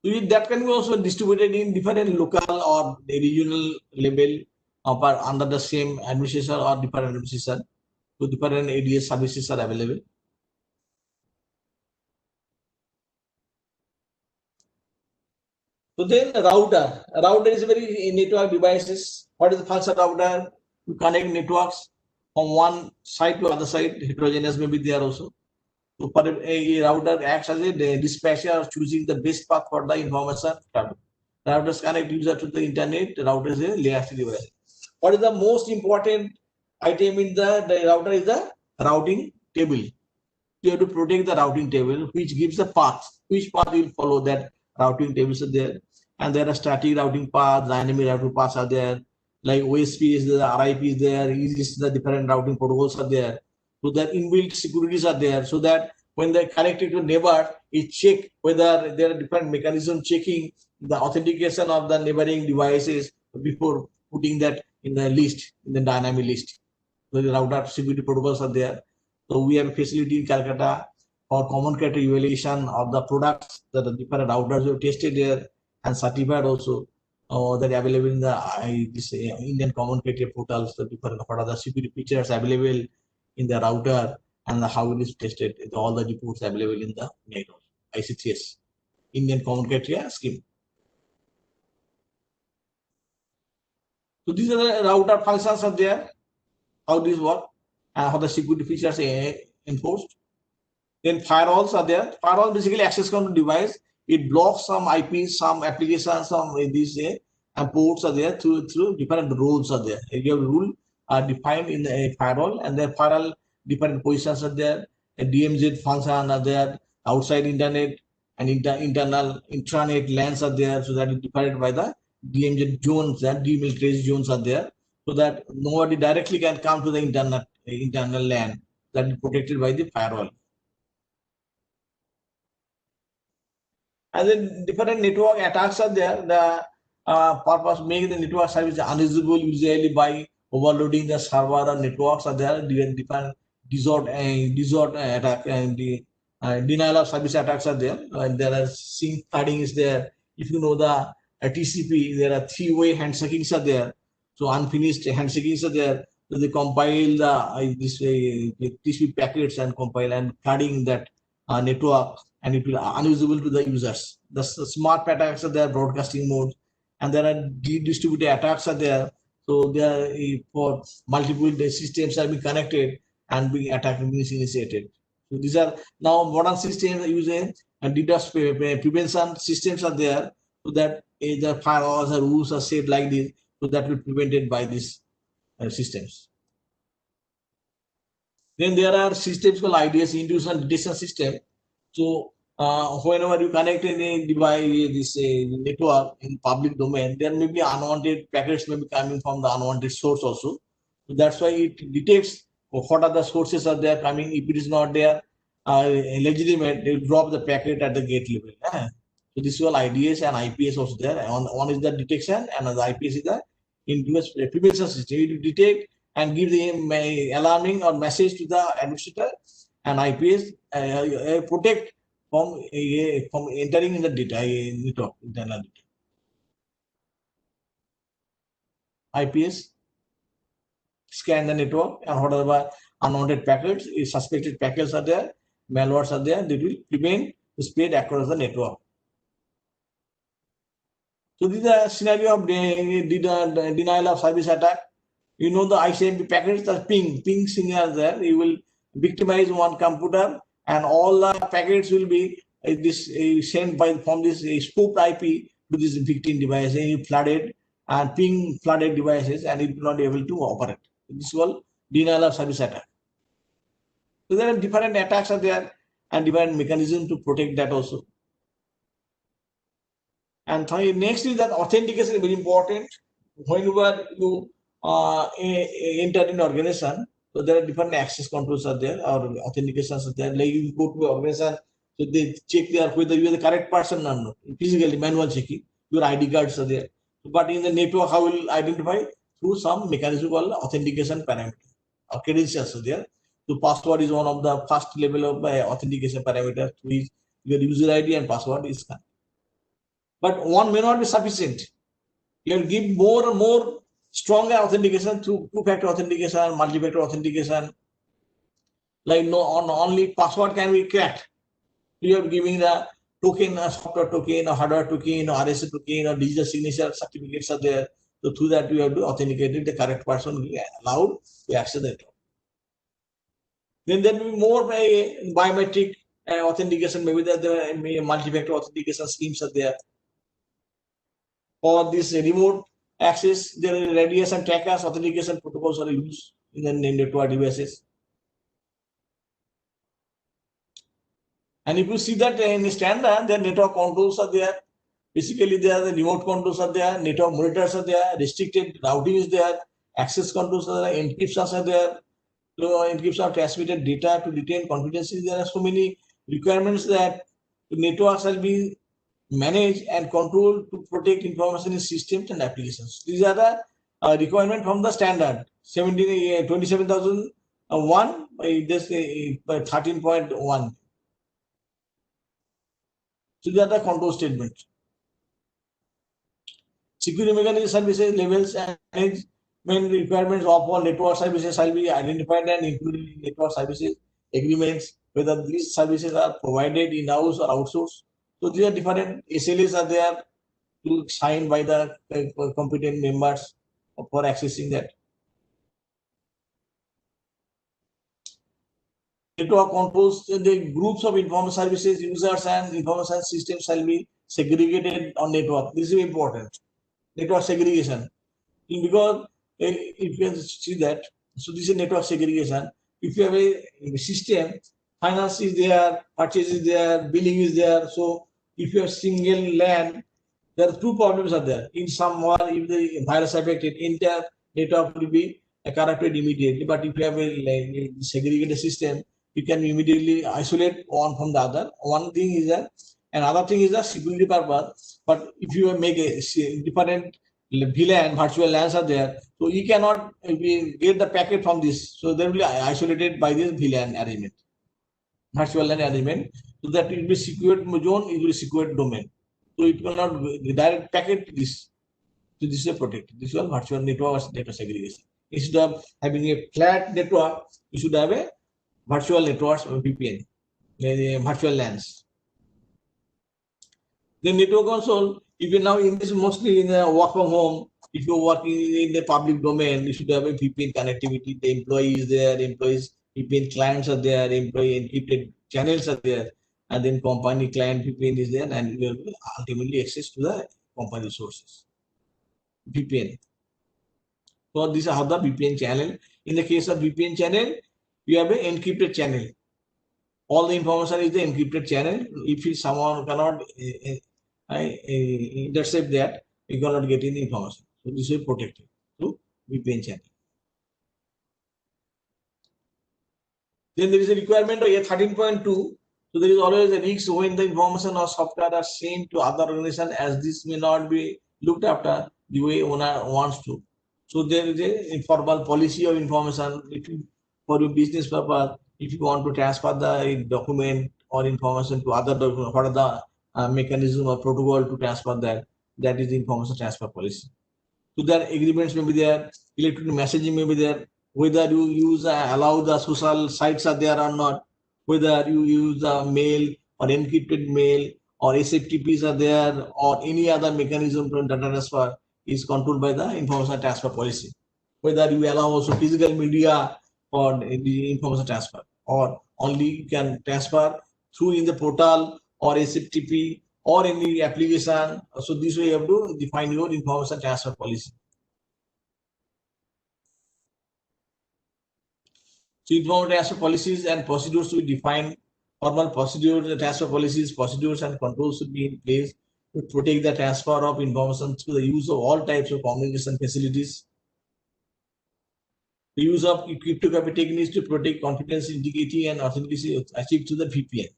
So that can be also distributed in different local or regional level under the same administration or different administration. So different ADS services are available. So then router. Router is very network devices. What is the function of router? To connect networks from one side to other side. Heterogeneous may be there also. So for a router acts as a dispatcher choosing the best path for the information travel. Routers connect user to the internet. The router is a layer 3 device. What is the most important item in the router is the routing table. You have to protect the routing table, which gives the path. Which path will follow that routing tables are there. And there are static routing paths, dynamic routing paths are there. Like OSP is there, RIP is there, is the different routing protocols are there. So that inbuilt securities are there, so that when they connected to neighbor, it check whether there are different mechanisms checking the authentication of the neighboring devices before putting that in the list, in the dynamic list. So the router security protocols are there. So we have a facility in Calcutta for common character evaluation of the products that the different routers we have tested there and certified also. That are available in the Indian common character portals. The different what are the security features available in the router and how it is tested. All the reports available in the NATO ICTS Indian Common Criteria scheme. So these are the router functions are there. How these work and how the security features are enforced. Then firewalls are there. Firewall basically access control device. It blocks some IPs, some applications, some these and ports are there through different roles are there. Area rule are defined in a firewall, and their firewall different positions are there. A DMZ function are there. Outside internet and internal intranet LANs are there, so that is divided by the DMZ zones and demilitarized zones are there, so that nobody directly can come to the internal LAN that is protected by the firewall. And then different network attacks are there. The purpose making the network service unusable usually by overloading the server or networks are there. Different desert attack and the denial of service attacks are there. And there are sync threading is there. If you know the TCP, there are three-way handshakings are there. So unfinished handshakings are there. So they compile the TCP packets and compile and threading that network, and it will unusable to the users. The smart attacks are there, broadcasting mode, and there are distributed attacks are there. So there are for multiple systems are being connected and being attacked and being initiated. So these are now modern systems using and DDoS prevention systems are there, so that the firewalls or rules are set like this, so that will be prevented by these systems. Then there are systems called IDS, intrusion detection system. So whenever you connect any device, this network in public domain, there may be unwanted packets may be coming from the unwanted source also. So that's why it detects what are the sources are there coming. If it is not there, legitimate, they drop the packet at the gate level. So this is all IDS and IPS also there. One is the detection, and the IPS is the intrusion prevention system. It will detect and give the alarming or message to the administrator, and IPS protect from entering in the data network, internal data. IPS scan the network, and whatever unwanted packets, suspected packets are there, malwares are there, they will prevent the spread across the network. So this is a scenario of denial of service attack. You know the ICMP packets are ping signals there. You will victimize one computer, and all the packets will be sent from this spoofed IP to this victim device, and flooded and ping flooded devices, and it will not be able to operate. This is called denial of service attack. So there are different attacks are there and different mechanisms to protect that also. And next is that authentication is very important. Whenever you enter in organization, so there are different access controls are there, or authentications are there. Like you go to organization, so they check there whether you are the correct person or not. Physically, manual checking, your ID cards are there. But in the network, how will identify? Through some mechanism called authentication parameter. Or credentials are there. So password is one of the first level of authentication parameter, which your user ID and password is correct. But one may not be sufficient. You will give more and more stronger authentication through two-factor authentication, multi-factor authentication. Like only password can be cracked. You are giving the token, a software token, a hardware token, or RSA token, or digital signature certificates are there. So through that, you have to authenticate the correct person will be allowed to access it. Then there will be more biometric authentication. Maybe the multi-factor authentication schemes are there. For this remote access, there are radiation trackers, authentication protocols are used in the network devices. And if you see that in standard, the network controls are there. Basically, there the remote controls are there, network monitors are there, restricted routing is there, access controls are there, encryptions are there. So encryption of transmitted data to retain confidentiality. There are so many requirements that the networks shall be managed and controlled to protect information in systems and applications. These are the requirement from the standard 27,001 by this by 13.1. So these are the control statements. Security mechanism services levels and management requirements of all network services shall be identified and included in network services agreements, whether these services are provided in-house or outsourced. So these are different SLAs are there to sign by the competent members for accessing that. Network controls the groups of information services, users, and information systems shall be segregated on network. This is important. Network segregation. Because if you see that, so this is network segregation. If you have a system, finance is there, purchase is there, billing is there. So if you have single LAN, there are two problems are there. In someone, if the virus affected, entire network will be corrupted immediately. But if you have a segregated system, you can immediately isolate one from the other. One thing is that, another thing is the security purpose. But if you make a different VLAN, virtual LANs are there, so you cannot get the packet from this. So they will be isolated by this VLAN arrangement, virtual LAN arrangement, so that it will be secured zone, it will be secured domain. So it will not direct packet to this. So this is protected. This is a virtual network data segregation. Instead of having a flat network, you should have a virtual networks or VPN, virtual LANs. The network console, if you now in this mostly in the work from home, if you're working in the public domain, you should have a VPN connectivity. The employee is there, employees VPN clients are there, employee encrypted channels are there, and then company client VPN is there, and you will ultimately access to the company sources. VPN. So this is how the VPN channel. In the case of VPN channel, you have an encrypted channel. All the information is the encrypted channel. If someone cannot intercept that, you cannot get any information. So this is protected through VPN channel. Then there is a requirement of 13.2. So there is always a risk when the information or software are sent to other organization, as this may not be looked after the way owner wants to. So there is a informal policy of information. If you, for your business purpose, if you want to transfer the document or information to other document, what are the mechanism or protocol to transfer that? That is the information transfer policy. So there agreements may be there, electronic messaging may be there, whether you use allow the social sites are there or not, whether you use the mail or encrypted mail or SFTPs are there or any other mechanism to data transfer is controlled by the information transfer policy. Whether you allow also physical media for the information transfer or only you can transfer through in the portal or SFTP or any application. So this way you have to define your information transfer policy. So information transfer policies and procedures to be defined. Formal procedures, transfer policies, procedures and controls should be in place to protect the transfer of information through the use of all types of communication facilities. The use of cryptographic techniques to protect confidence, integrity, and authenticity achieved through the VPN,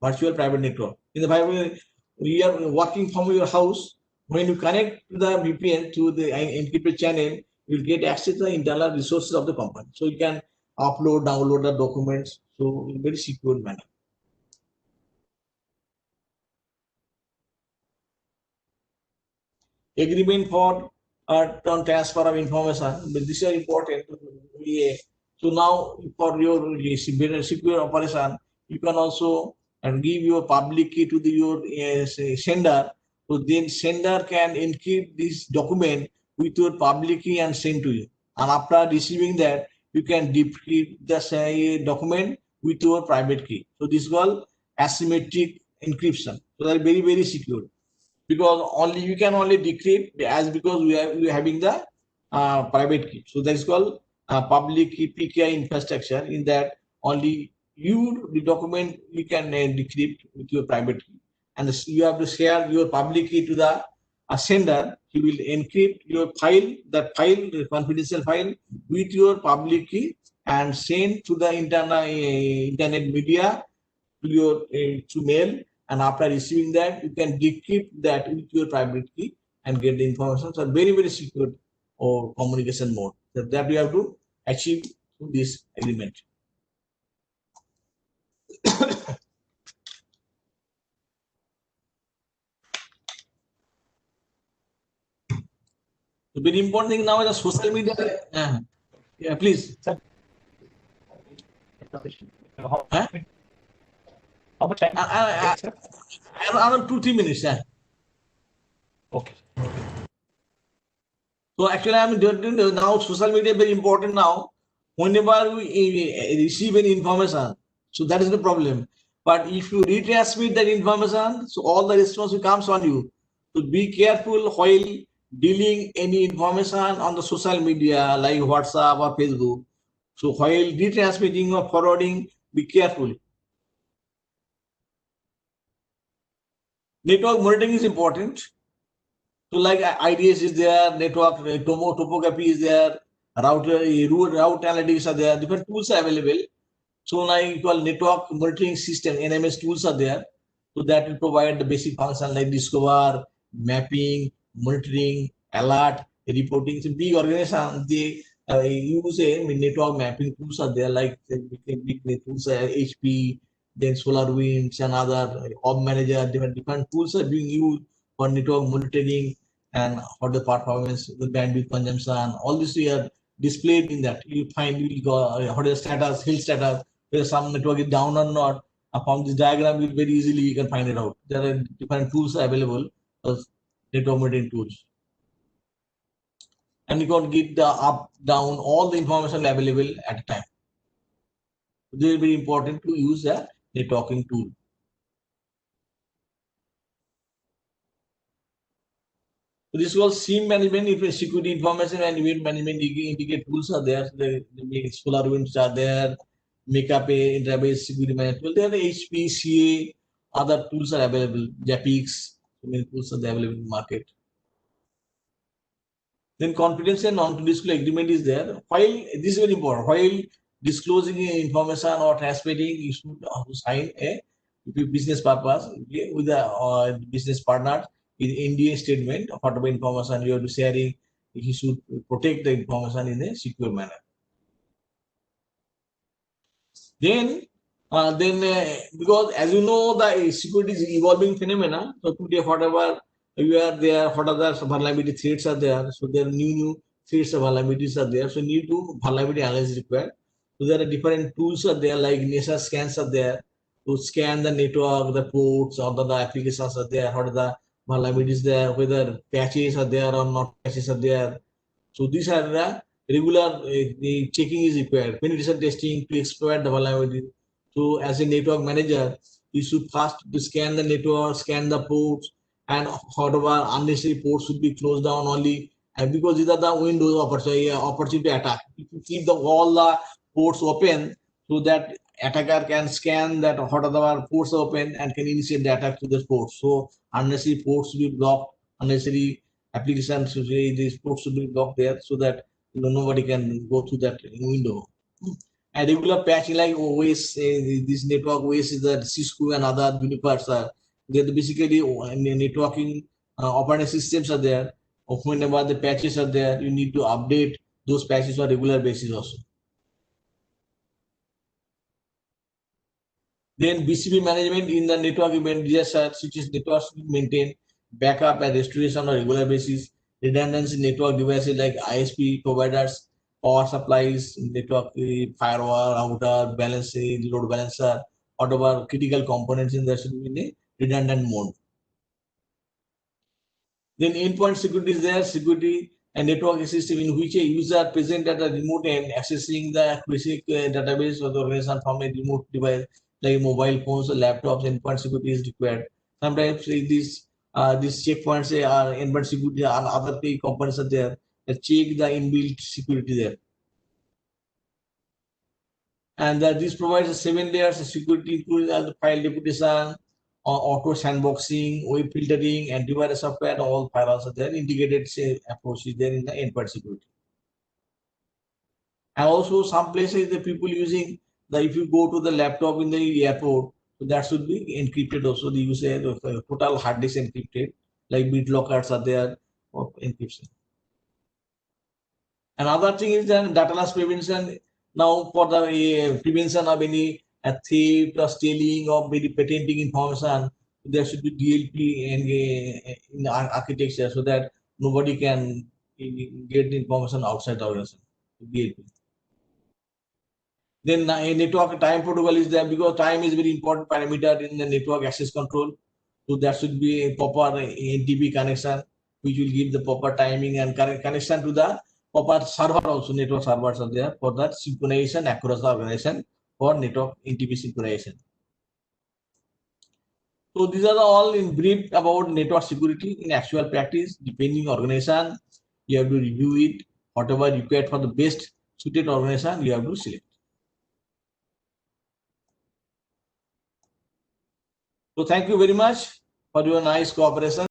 virtual private network. In the Bible, we are working from your house. When you connect the VPN to the encrypted channel, you will get access to the internal resources of the company. So you can upload, download the documents. So in very secure manner. Agreement for on transfer of information, but this is important. So now for your secure operation, you can also and give your public key to the your sender. So then sender can encrypt this document with your public key and send to you. And after receiving that, you can decrypt the document with your private key. So this is called asymmetric encryption. So that very, very secure, because only you can only decrypt as because we are having the private key. So that is called public key PKI infrastructure. In that only you the document you can decrypt with your private key, and you have to share your public key to the sender. He will encrypt your file, that file, the confidential file, with your public key and send to the internet media to your to mail, and after receiving that you can decrypt that with your private key and get the information. So very, very secure or communication mode that we have to achieve through this agreement. The very important thing now is the social media. Yeah, please. Sir, Huh? how much time? Around 2-3 minutes. Yeah. Okay. So actually, I'm doing now social media very important now. Whenever we receive any information, so that is the problem. But if you retransmit that information, so all the response comes on you. So be careful while dealing any information on the social media like WhatsApp or Facebook. So while retransmitting or forwarding, be careful. Network monitoring is important. So like IDS is there, network topography is there, route analytics are there, different tools are available. So now you call network monitoring system, NMS tools are there. So that will provide the basic function like discover, mapping, monitoring, alert, reporting. So big organization, they use a network mapping tools are there like big tools, HP, then SolarWinds and other Hub Manager, different tools are being used for network monitoring and for the performance, the bandwidth consumption, all this we are displayed in that. You find you will go what is status, hill status, whether some network is down or not. From this diagram, you very easily you can find it out. There are different tools available as network monitoring tools, and you can get the up, down, all the information available at a time. So this is very important to use a networking tool. So this was SIEM management, if security information and event management indicate tools are there. So the SolarWinds are there, MakeUp database security management. There are HPCA, other tools are available. Japix, so many tools are available in the market. Then confidence and non-disclosure agreement is there. While this is very important, while disclosing information or transmitting, you should sign a business purpose with the business partner with NDA statement of whatever information you are sharing, he should protect the information in a secure manner. Then because as you know, the security is evolving phenomena. So today, whatever you are there, what other vulnerability threats are there. So there are new threats or vulnerabilities are there. So need to vulnerability analysis required. So there are different tools are there, like NASA scans are there to scan the network, the ports, or the applications are there. What are the vulnerabilities there? Whether patches are there or not patches are there. So these are the regular the checking is required. Penetration testing to exploit the vulnerability. So as a network manager, you should first to scan the network, scan the ports, and whatever unnecessary ports should be closed down only. And because these are the windows opportunity attack. If you keep all the ports open, so that attacker can scan that whatever ports are open and can initiate the attack to the ports. So unnecessary ports will be blocked, unnecessary applications these ports should be blocked there so that nobody can go through that window. And regular patching like OS, this network OS is the Cisco and other Junipers are they're basically networking operating systems are there. Whenever the patches are there, you need to update those patches on a regular basis also. Then BCP management in the network event disaster, which is networks maintain backup and restoration on a regular basis. Redundancy network devices like ISP providers, power supplies, network firewall, router, balancer, load balancer, whatever critical components in there should be in a redundant mode. Then endpoint security is there, security and network system in which a user present at a remote end accessing the basic database of the organization from a remote device like mobile phones or laptops. Endpoint security is required. Sometimes these checkpoints are endpoint security and other key components are there that check the inbuilt security there. And this provides 7 layers of security, including the file reputation, auto sandboxing, web filtering, antivirus software, all firewalls are there. Integrated approach is there in the endpoint security. And also some places the people using the if you go to the laptop in the airport, so that should be encrypted also. The user total hard disk encrypted, like BitLockers are there of encryption. Another thing is that data loss prevention. Now for the prevention of any theft or stealing or maybe patenting information, there should be DLP in architecture so that nobody can get the information outside the organization. DLP. Then a network time protocol is there because time is very important parameter in the network access control. So there should be a proper NTP connection, which will give the proper timing and connection to the proper server also. Network servers are there for that synchronization across the organization for network NTP synchronization. So these are all in brief about network security in actual practice. Depending organization, you have to review it. Whatever required for the best suited organization, you have to select. So thank you very much for your nice cooperation.